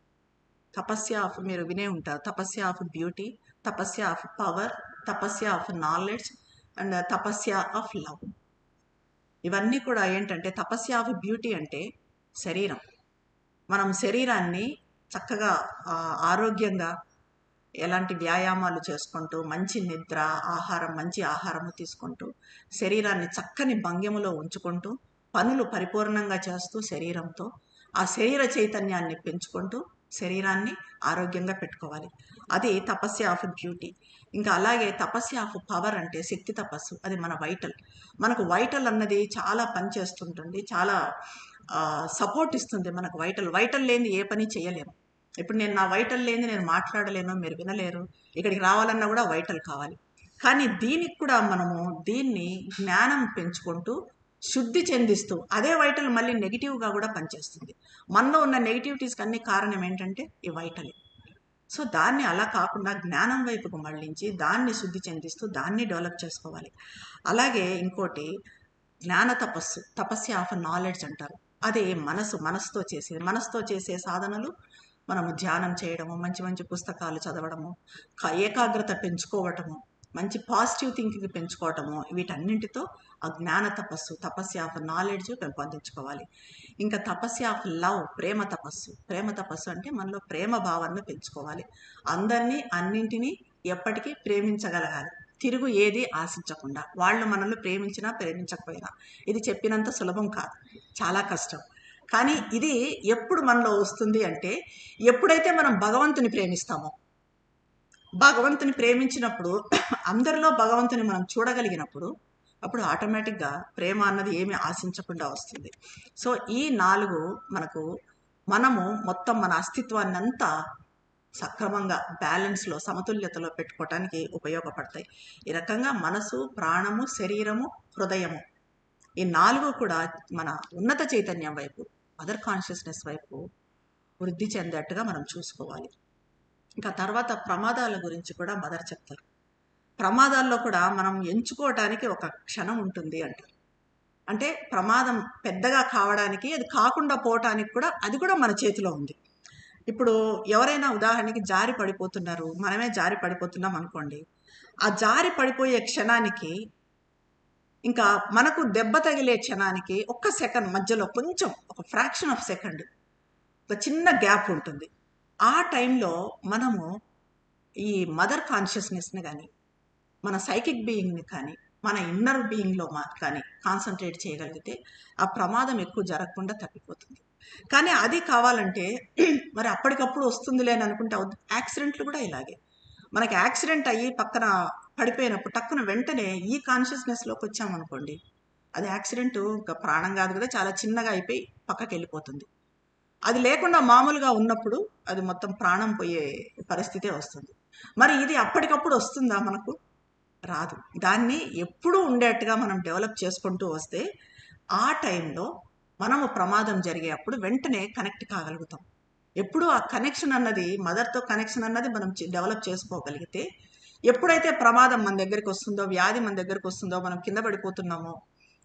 తపస్య ఆఫ్, మీరు వినే ఉంటారు, tapasya of beauty, tapasya of power, tapasya of knowledge and tapasya of love. ఇవన్నీ కూడా ఏంటంటే తపస్య ఆఫ్ బ్యూటీ అంటే శరీరం. మనం శరీరాన్ని చక్కగా ఆరోగ్యంగా ఎలాంటి వ్యాయామాలు చేసుకుంటూ మంచి నిద్ర, ఆహారం, మంచి ఆహారము తీసుకుంటూ శరీరాన్ని చక్కని భంగిమలో ఉంచుకుంటూ పనులు పరిపూర్ణంగా చేస్తూ శరీరంతో ఆ శరీర చైతన్యాన్ని పెంచుకుంటూ శరీరాన్ని ఆరోగ్యంగా పెట్టుకోవాలి. అది తపస్య ఆఫ్ బ్యూటీ. ఇంకా అలాగే తపస్య ఆఫ్ పవర్ అంటే శక్తి తపస్సు. అది మన వైటల్. మనకు వైటల్ అన్నది చాలా పని చేస్తుంటుంది, చాలా సపోర్ట్ ఇస్తుంది మనకు. వైటల్ లేని ఏ పని చేయలేము. ఇప్పుడు నేను నా వైటల్ లేని నేను మాట్లాడలేను, మీరు వినలేరు. ఇక్కడికి రావాలన్నా కూడా వైటల్ కావాలి. కానీ దీనికి కూడా మనము దీన్ని జ్ఞానం పెంచుకుంటూ శుద్ధి చెందిస్తూ అదే వైటల్ మళ్ళీ నెగిటివ్గా కూడా పనిచేస్తుంది. మనలో ఉన్న నెగిటివిటీస్కి అన్ని కారణం ఏంటంటే ఈ వైటలే. సో దాన్ని అలా కాకుండా జ్ఞానం వైపుకు మళ్ళించి దాన్ని శుద్ధి చెందిస్తూ దాన్ని డెవలప్ చేసుకోవాలి. అలాగే ఇంకోటి జ్ఞాన తపస్సు, తపస్య ఆఫ్ నాలెడ్జ్ అంటారు. అది మనసుతో చేసే సాధనలు. మనము ధ్యానం చేయడము, మంచి మంచి పుస్తకాలు చదవడము, ఏకాగ్రత పెంచుకోవటము, మంచి పాజిటివ్ థింకింగ్ పెంచుకోవటము, వీటన్నింటితో ఆ జ్ఞాన తపస్సు, తపస్య ఆఫ్ నాలెడ్జ్ పెంపొందించుకోవాలి. ఇంకా తపస్య ఆఫ్ లవ్, ప్రేమ తపస్సు అంటే మనలో ప్రేమ భావాన్ని పెంచుకోవాలి. అందరినీ, అన్నింటినీ ఎప్పటికీ ప్రేమించగలగాలి, తిరుగు ఏది ఆశించకుండా. వాళ్ళు మనల్ని ప్రేమించినా ప్రేమించకపోయినా. ఇది చెప్పినంత సులభం కాదు, చాలా కష్టం. కానీ ఇది ఎప్పుడు మనలో వస్తుంది అంటే ఎప్పుడైతే మనం భగవంతుని ప్రేమిస్తామో, భగవంతుని ప్రేమించినప్పుడు అందరిలో భగవంతుని మనం చూడగలిగినప్పుడు అప్పుడు ఆటోమేటిక్గా ప్రేమ అన్నది ఏమీ ఆశించకుండా వస్తుంది. సో ఈ 4 మనము మొత్తం మన అస్తిత్వాన్ని అంతా సక్రమంగా బ్యాలెన్స్లో, సమతుల్యతలో పెట్టుకోవటానికి ఉపయోగపడతాయి. ఈ రకంగా మనసు, ప్రాణము, శరీరము, హృదయము, ఈ 4 కూడా మన ఉన్నత చైతన్యం వైపు, మదర్ కాన్షియస్నెస్ వైపు వృద్ధి చెందేట్టుగా మనం చూసుకోవాలి. ఇంకా తర్వాత ప్రమాదాల గురించి కూడా మదర్ చెప్తారు. ప్రమాదాల్లో కూడా మనం ఎంచుకోవటానికి ఒక క్షణం ఉంటుంది అంటారు. అంటే ప్రమాదం పెద్దగా కావడానికి, అది కాకుండా పోవటానికి కూడా అది కూడా మన చేతిలో ఉంది. ఇప్పుడు ఎవరైనా ఉదాహరణకి జారి పడిపోతున్నారు, మనమే జారి పడిపోతున్నాం అనుకోండి. ఆ జారి పడిపోయే క్షణానికి ఇంకా మనకు దెబ్బ తగిలే క్షణానికి ఒక్క సెకండ్ మధ్యలో కొంచెం ఒక ఫ్రాక్షన్ ఆఫ్ సెకండ్ ఒక చిన్న గ్యాప్ ఉంటుంది. ఆ టైంలో మనము ఈ మదర్ కాన్షియస్నెస్ని కానీ, మన సైకిక్ బీయింగ్ని కానీ, మన ఇన్నర్ బీయింగ్లో కానీ కాన్సన్ట్రేట్ చేయగలిగితే ఆ ప్రమాదం ఎక్కువ జరగకుండా తప్పిపోతుంది. కానీ అది కావాలంటే మరి అప్పటికప్పుడు వస్తుందిలే అని అనుకుంటే యాక్సిడెంట్లు కూడా ఇలాగే. మనకి యాక్సిడెంట్ అయ్యి పక్కన పడిపోయినప్పుడు టక్కున వెంటనే ఈ కాన్షియస్నెస్లోకి వచ్చామనుకోండి, అది యాక్సిడెంట్ ఇంకా ప్రాణం కాదు కదా, చాలా చిన్నగా అయిపోయి పక్కకి వెళ్ళిపోతుంది. అది లేకుండా మామూలుగా ఉన్నప్పుడు అది మొత్తం ప్రాణం పోయే పరిస్థితే వస్తుంది. మరి ఇది అప్పటికప్పుడు వస్తుందా? మనకు రాదు. దాన్ని ఎప్పుడూ ఉండేట్టుగా మనం డెవలప్ చేసుకుంటూ వస్తే ఆ టైంలో మనము ప్రమాదం జరిగేటప్పుడు వెంటనే కనెక్ట్ కాగలుగుతాం. ఎప్పుడు ఆ కనెక్షన్ అన్నది, మదర్తో కనెక్షన్ అన్నది మనం డెవలప్ చేసుకోగలిగితే, ఎప్పుడైతే ప్రమాదం మన దగ్గరికి వస్తుందో, వ్యాధి మన దగ్గరికి వస్తుందో, మనం కింద పడిపోతున్నామో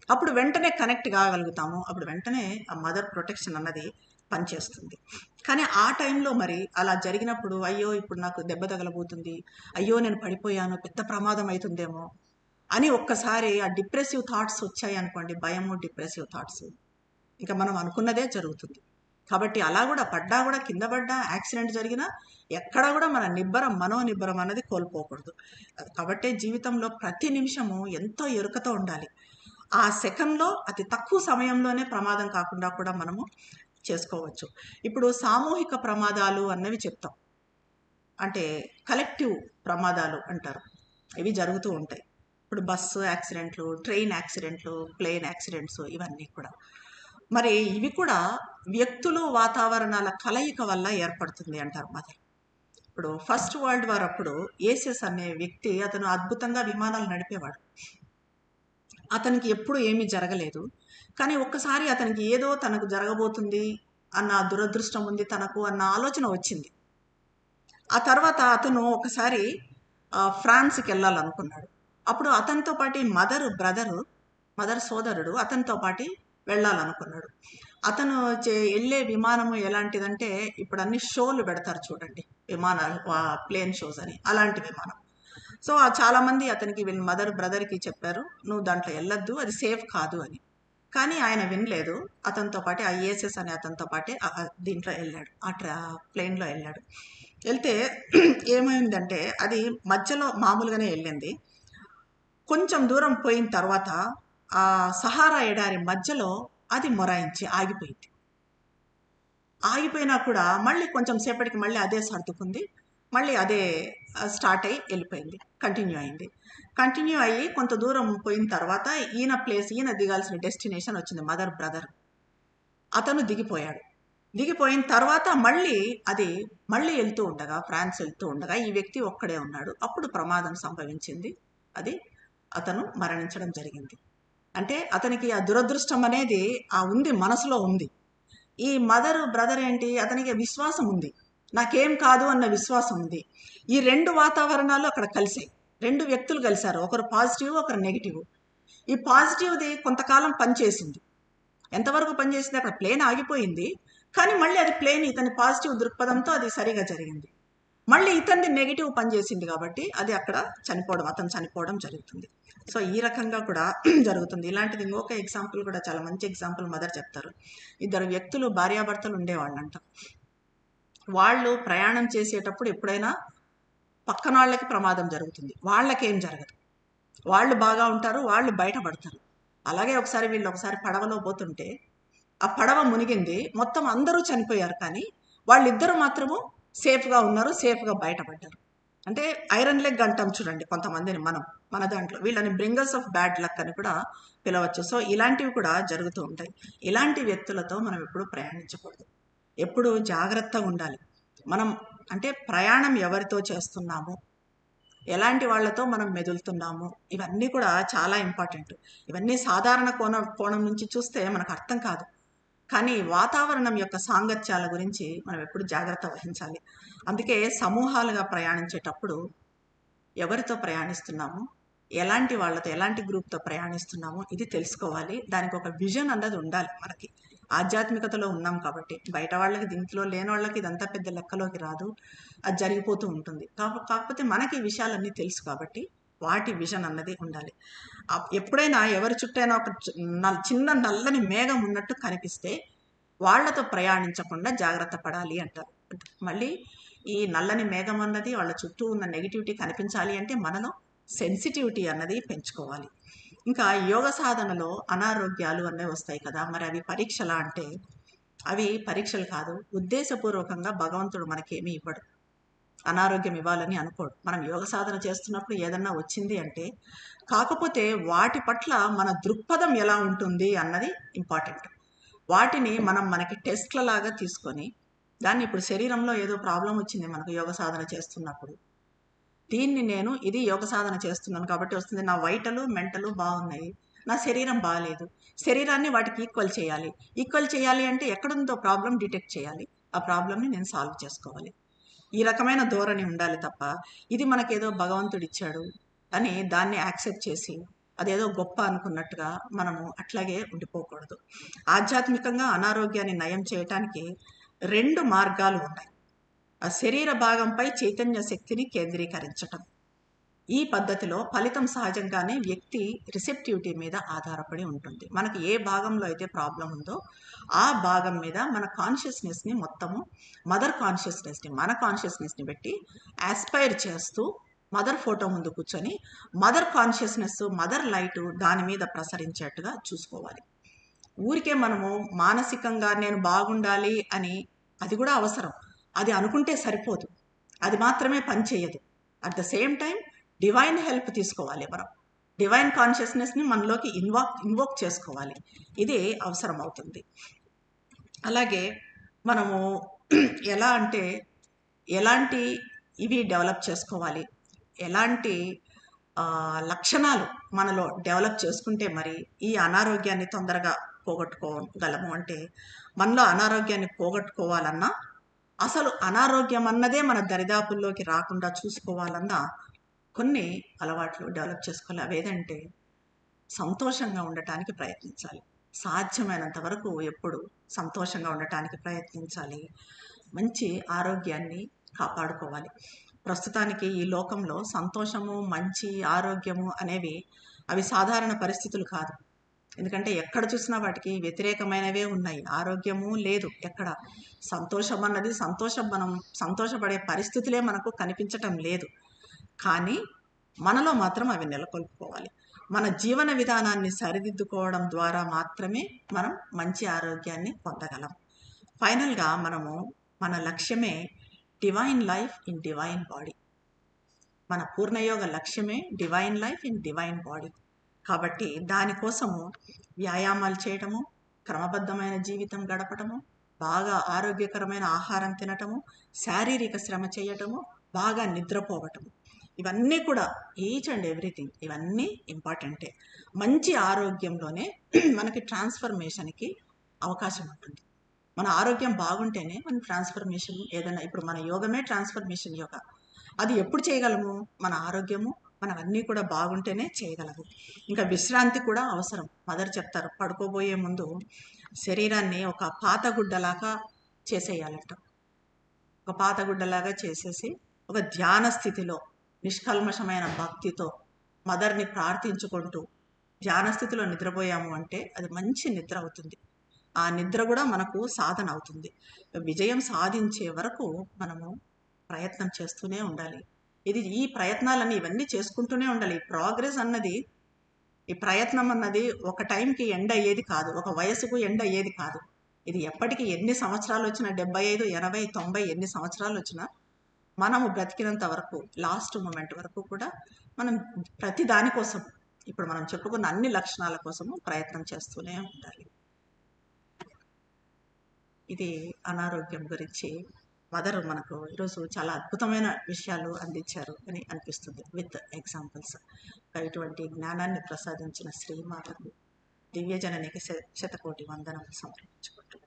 అప్పుడు వెంటనే కనెక్ట్ కాగలుగుతాము. అప్పుడు వెంటనే ఆ మదర్ ప్రొటెక్షన్ అన్నది పనిచేస్తుంది. కానీ ఆ టైంలో మరి అలా జరిగినప్పుడు అయ్యో ఇప్పుడు నాకు దెబ్బ తగలబోతుంది, అయ్యో నేను పడిపోయాను, పెద్ద ప్రమాదం అవుతుందేమో అని ఒక్కసారి ఆ డిప్రెసివ్ థాట్స్ వచ్చాయి అనుకోండి, భయము, డిప్రెసివ్ థాట్స్, ఇంకా మనం అనుకున్నదే జరుగుతుంది. కాబట్టి అలా కూడా పడ్డా కూడా కింద పడ్డా యాక్సిడెంట్ జరిగినా ఎక్కడా కూడా మన మనోనిబ్బరం అన్నది కోల్పోకూడదు. కాబట్టి జీవితంలో ప్రతి నిమిషము ఎంతో ఎరుకతో ఉండాలి. ఆ సెకండ్లో అతి తక్కువ సమయంలోనే ప్రమాదం కాకుండా కూడా మనము చేసుకోవచ్చు. ఇప్పుడు సామూహిక ప్రమాదాలు అన్నవి చెప్తాం, అంటే కలెక్టివ్ ప్రమాదాలు అంటారు, ఇవి జరుగుతూ ఉంటాయి. ఇప్పుడు బస్సు యాక్సిడెంట్లు, ట్రైన్ యాక్సిడెంట్లు, ప్లేన్ యాక్సిడెంట్స్, ఇవన్నీ కూడా మరి ఇవి కూడా వ్యక్తులు వాతావరణాల కలయిక వల్ల ఏర్పడుతుంది అంటారు మదర్. ఇప్పుడు ఫస్ట్ వరల్డ్ వార్ అప్పుడు ఏసెస్ అనే వ్యక్తి, అతను అద్భుతంగా విమానాలు నడిపేవాడు. అతనికి ఎప్పుడు ఏమీ జరగలేదు. కానీ ఒక్కసారి అతనికి ఏదో తనకు జరగబోతుంది అన్న దురదృష్టం ఉంది తనకు అన్న ఆలోచన వచ్చింది. ఆ తర్వాత అతను ఒకసారి ఫ్రాన్స్కి వెళ్ళాలనుకున్నాడు. అప్పుడు అతనితో పాటు మదర్ సోదరుడు అతనితో పాటు వెళ్ళాలనుకున్నాడు. అతను వెళ్ళే విమానము ఎలాంటిదంటే, ఇప్పుడు అన్ని షోలు పెడతారు చూడండి, విమానాలు, ప్లేన్ షోస్ అని, అలాంటి విమానం. సో చాలామంది అతనికి బ్రదర్కి చెప్పారు, నువ్వు దాంట్లో వెళ్ళొద్దు, అది సేఫ్ కాదు అని. కానీ ఆయన వినలేదు. అతనితో పాటు ఆ ఏఎస్ఎస్ అనే అతనితో పాటే దీంట్లో వెళ్ళాడు, ప్లేన్లో వెళ్ళాడు. వెళ్తే ఏమైందంటే, అది మధ్యలో మామూలుగానే వెళ్ళింది. కొంచెం దూరం పోయిన తర్వాత ఆ సహారా ఎడారి మధ్యలో అది మొరాయించి ఆగిపోయింది. ఆగిపోయినా కూడా మళ్ళీ కొంచెం సేపటికి మళ్ళీ అదే సర్దుకుంది, మళ్ళీ అదే స్టార్ట్ అయ్యి వెళ్ళిపోయింది, కంటిన్యూ అయ్యి కొంత దూరం పోయిన తర్వాత ఈయన దిగాల్సిన డెస్టినేషన్ వచ్చింది, బ్రదర్. అతను దిగిపోయిన తర్వాత మళ్ళీ వెళ్తూ ఉండగా, ఫ్రాన్స్ వెళ్తూ ఉండగా ఈ వ్యక్తి ఒక్కడే ఉన్నాడు. అప్పుడు ప్రమాదం సంభవించింది, అతను మరణించడం జరిగింది. అంటే అతనికి ఆ దురదృష్టం అనేది ఉంది, మనసులో ఉంది. ఈ బ్రదర్ ఏంటి, అతనికి విశ్వాసం ఉంది, నాకేం కాదు అన్న విశ్వాసం ఉంది. ఈ రెండు వాతావరణాలు అక్కడ కలిసాయి, రెండు వ్యక్తులు కలిశారు, ఒకరు పాజిటివ్, ఒకరు నెగిటివ్. ఈ పాజిటివ్ది కొంతకాలం పనిచేసింది. ఎంతవరకు పనిచేసింది, అక్కడ ప్లేన్ ఆగిపోయింది, కానీ మళ్ళీ అది ప్లేన్ ఇతని పాజిటివ్ దృక్పథంతో అది సరిగా జరిగింది. మళ్ళీ ఇతన్ని నెగిటివ్ పనిచేసింది కాబట్టి అది అక్కడ అతను చనిపోవడం జరుగుతుంది. సో ఈ రకంగా కూడా జరుగుతుంది. ఇలాంటిది ఇంకొక ఎగ్జాంపుల్ కూడా, చాలా మంచి ఎగ్జాంపుల్ మదర్ చెప్తారు. ఇద్దరు వ్యక్తులు, భార్యాభర్తలు ఉండేవాళ్ళంట. వాళ్ళు ప్రయాణం చేసేటప్పుడు ఎప్పుడైనా పక్కన వాళ్ళకి ప్రమాదం జరుగుతుంది, వాళ్ళకేం జరగదు, వాళ్ళు బాగా ఉంటారు, వాళ్ళు బయటపడతారు. అలాగే ఒకసారి పడవలో పోతుంటే ఆ పడవ మునిగింది, మొత్తం అందరూ చనిపోయారు, కానీ వాళ్ళిద్దరూ మాత్రము సేఫ్గా ఉన్నారు, సేఫ్గా బయటపడ్డారు. అంటే ఐరన్ లెగ్ అంటాం చూడండి కొంతమందిని, మన దాంట్లో వీళ్ళని బ్రింగర్స్ ఆఫ్ బ్యాడ్ లక్ అని కూడా పిలవచ్చు. సో ఇలాంటివి కూడా జరుగుతూ ఉంటాయి. ఇలాంటి వ్యక్తులతో మనం ఎప్పుడు ప్రయాణించకూడదు, ఎప్పుడు జాగ్రత్తగా ఉండాలి. మనం అంటే ప్రయాణం ఎవరితో చేస్తున్నాము, ఎలాంటి వాళ్ళతో మనం మెదులుతున్నాము, ఇవన్నీ కూడా చాలా ఇంపార్టెంట్. ఇవన్నీ సాధారణ కోణం నుంచి చూస్తే మనకు అర్థం కాదు, కానీ వాతావరణం యొక్క సాంగత్యాల గురించి మనం ఎప్పుడు జాగ్రత్త వహించాలి. అందుకే సమూహాలుగా ప్రయాణించేటప్పుడు ఎవరితో ప్రయాణిస్తున్నాము, ఎలాంటి వాళ్ళతో, ఎలాంటి గ్రూప్తో ప్రయాణిస్తున్నాము, ఇది తెలుసుకోవాలి. దానికి ఒక విజన్ అన్నది ఉండాలి. మనకి ఆధ్యాత్మికతలో ఉన్నాం కాబట్టి బయట వాళ్ళకి, దీంట్లో లేని వాళ్ళకి ఇదంతా పెద్ద లెక్కలోకి రాదు, అది జరిగిపోతూ ఉంటుంది. కాకపోతే మనకి ఈ విషయాలన్నీ తెలుసు కాబట్టి వాటి విజన్ అన్నది ఉండాలి. ఎప్పుడైనా ఎవరి చుట్టైనా ఒక చిన్న నల్లని మేఘం ఉన్నట్టు కనిపిస్తే వాళ్లతో ప్రయాణించకుండా జాగ్రత్త పడాలి అంటారు. మళ్ళీ ఈ నల్లని మేఘం అన్నది వాళ్ళ చుట్టూ ఉన్న నెగిటివిటీ కనిపించాలి అంటే మనలో సెన్సిటివిటీ అన్నది పెంచుకోవాలి. ఇంకా యోగ సాధనలో అనారోగ్యాలు అన్నీ వస్తాయి కదా, మరి అవి పరీక్షలా అంటే అవి పరీక్షలు కాదు. ఉద్దేశపూర్వకంగా భగవంతుడు మనకేమీ ఇవ్వడు, అనారోగ్యం ఇవ్వాలని అనుకోడు. మనం యోగ సాధన చేస్తున్నప్పుడు ఏదన్నా వచ్చింది అంటే, కాకపోతే వాటి పట్ల మన దృక్పథం ఎలా ఉంటుంది అన్నది ఇంపార్టెంట్. వాటిని మనకి టెస్ట్ల లాగా తీసుకొని, దాన్ని ఇప్పుడు శరీరంలో ఏదో ప్రాబ్లం వచ్చింది మనకు యోగ సాధన చేస్తున్నప్పుడు, దీన్ని ఇది యోగ సాధన చేస్తున్నాను కాబట్టి వస్తుంది, నా వైటలు మెంటలు బాగున్నాయి, నా శరీరం బాగాలేదు, శరీరాన్ని వాటికి ఈక్వల్ చేయాలి అంటే ఎక్కడుందో ప్రాబ్లం డిటెక్ట్ చేయాలి, ఆ ప్రాబ్లమ్ని నేను సాల్వ్ చేసుకోవాలి. ఈ రకమైన ధోరణి ఉండాలి తప్ప, ఇది మనకేదో భగవంతుడు ఇచ్చాడు అని దాన్ని యాక్సెప్ట్ చేసి అదేదో గొప్ప అనుకున్నట్టుగా మనము అట్లాగే ఉండిపోకూడదు. ఆధ్యాత్మికంగా అనారోగ్యాన్ని నయం చేయటానికి 2 మార్గాలు ఉన్నాయి. ఆ శరీర భాగంపై చైతన్య శక్తిని కేంద్రీకరించటం, ఈ పద్ధతిలో ఫలితం సహజంగానే వ్యక్తి రిసెప్టివిటీ మీద ఆధారపడి ఉంటుంది. మనకి ఏ భాగంలో అయితే ప్రాబ్లం ఉందో ఆ భాగం మీద మన కాన్షియస్నెస్ని మొత్తము మదర్ కాన్షియస్నెస్ని మన కాన్షియస్నెస్ని పెట్టి ఆస్పైర్ చేస్తూ మదర్ ఫోటో ముందు కూర్చొని మదర్ కాన్షియస్నెస్ మదర్ లైటు దాని మీద ప్రసరించేట్టుగా చూసుకోవాలి. ఊరికే మనము మానసికంగా నేను బాగుండాలి అని అది కూడా అవసరం, అది అనుకుంటే సరిపోదు, అది మాత్రమే పని చేయదు. At the same time divine help తీసుకోవాలి. మనం డివైన్ కాన్షియస్నెస్ని మనలోకి ఇన్వోక్ చేసుకోవాలి. ఇది అవసరం అవుతుంది. అలాగే మనము ఎలా అంటే ఎలాంటి ఇవి డెవలప్ చేసుకోవాలి, ఎలాంటి లక్షణాలు మనలో డెవలప్ చేసుకుంటే మరి ఈ అనారోగ్యాన్ని తొందరగా పోగొట్టుకోగలము అంటే, మనలో అనారోగ్యాన్ని పోగొట్టుకోవాలన్నా, అసలు అనారోగ్యం అన్నదే మన దరిదాపుల్లోకి రాకుండా చూసుకోవాలన్నా కొన్ని అలవాట్లు డెవలప్ చేసుకోవాలి. అవేదంటే సంతోషంగా ఉండటానికి ప్రయత్నించాలి. సాధ్యమైనంత వరకు ఎప్పుడు సంతోషంగా ఉండటానికి ప్రయత్నించాలి. మంచి ఆరోగ్యాన్ని కాపాడుకోవాలి. ప్రస్తుతానికి ఈ లోకంలో సంతోషము, మంచి ఆరోగ్యము అనేవి అవి సాధారణ పరిస్థితులు కాదు. ఎందుకంటే ఎక్కడ చూసినా వాటికి వ్యతిరేకమైనవే ఉన్నాయి. ఆరోగ్యము లేదు ఎక్కడ. సంతోషం అన్నది మనం సంతోషపడే పరిస్థితులే మనకు కనిపించటం లేదు. కానీ మనలో మాత్రం అవి నెలకొల్పుకోవాలి. మన జీవన విధానాన్ని సరిదిద్దుకోవడం ద్వారా మాత్రమే మనం మంచి ఆరోగ్యాన్ని పొందగలం. ఫైనల్గా మన లక్ష్యమే divine life in divine body. మన పూర్ణయోగ లక్ష్యమే divine life in divine body. కాబట్టి దానికోసము వ్యాయామాలు చేయటము, క్రమబద్ధమైన జీవితం గడపటము, బాగా ఆరోగ్యకరమైన ఆహారం తినటము, శారీరక శ్రమ చేయటము, బాగా నిద్రపోవటము, ఇవన్నీ కూడా ఈచ్ అండ్ ఎవ్రీథింగ్ ఇవన్నీ ఇంపార్టెంటే. మంచి ఆరోగ్యంలోనే మనకి ట్రాన్స్ఫర్మేషన్కి అవకాశం ఉంటుంది. మన ఆరోగ్యం బాగుంటేనే మన ట్రాన్స్ఫర్మేషన్ ఏదైనా, ఇప్పుడు మన యోగమే ట్రాన్స్ఫర్మేషన్ యోగా. అది ఎప్పుడు చేయగలము? మన ఆరోగ్యము మనవన్నీ కూడా బాగుంటేనే చేయగలము. ఇంకా విశ్రాంతి కూడా అవసరం. మదర్ చెప్తారు, పడుకోబోయే ముందు శరీరాన్ని ఒక పాతగుడ్డలాగా చేసేయాలట. ఒక పాతగుడ్డలాగా చేసేసి ఒక ధ్యాన స్థితిలో నిష్కల్మషమైన భక్తితో మదర్ని ప్రార్థించుకుంటూ ధ్యాన స్థితిలో నిద్రపోయాము అంటే అది మంచి నిద్ర అవుతుంది. ఆ నిద్ర కూడా మనకు సాధన అవుతుంది. విజయం సాధించే వరకు మనము ప్రయత్నం చేస్తూనే ఉండాలి. ఈ ప్రయత్నాలన్నీ ఇవన్నీ చేసుకుంటూనే ఉండాలి. ఈ ప్రయత్నం అన్నది ఒక టైంకి ఎండ్ అయ్యేది కాదు, ఒక వయసుకు ఎండ్ అయ్యేది కాదు. ఇది ఎప్పటికీ ఎన్ని సంవత్సరాలు వచ్చినా, 75, 80, 90 ఎన్ని సంవత్సరాలు వచ్చినా మనము బ్రతికినంత వరకు లాస్ట్ మూమెంట్ వరకు కూడా మనం ప్రతి దానికోసం, ఇప్పుడు మనం చెప్పుకున్న అన్ని లక్షణాల కోసము ప్రయత్నం చేస్తూనే ఉండాలి. ఇది అనారోగ్యం గురించి మదర్ మనకు ఈరోజు చాలా అద్భుతమైన విషయాలు అందించారు అని అనిపిస్తుంది, విత్ ఎగ్జాంపుల్స్. ఇటువంటి జ్ఞానాన్ని ప్రసాదించిన శ్రీమాతకు దివ్యజననికి శతకోటి వందనం సమర్పించుకుంటున్నాను.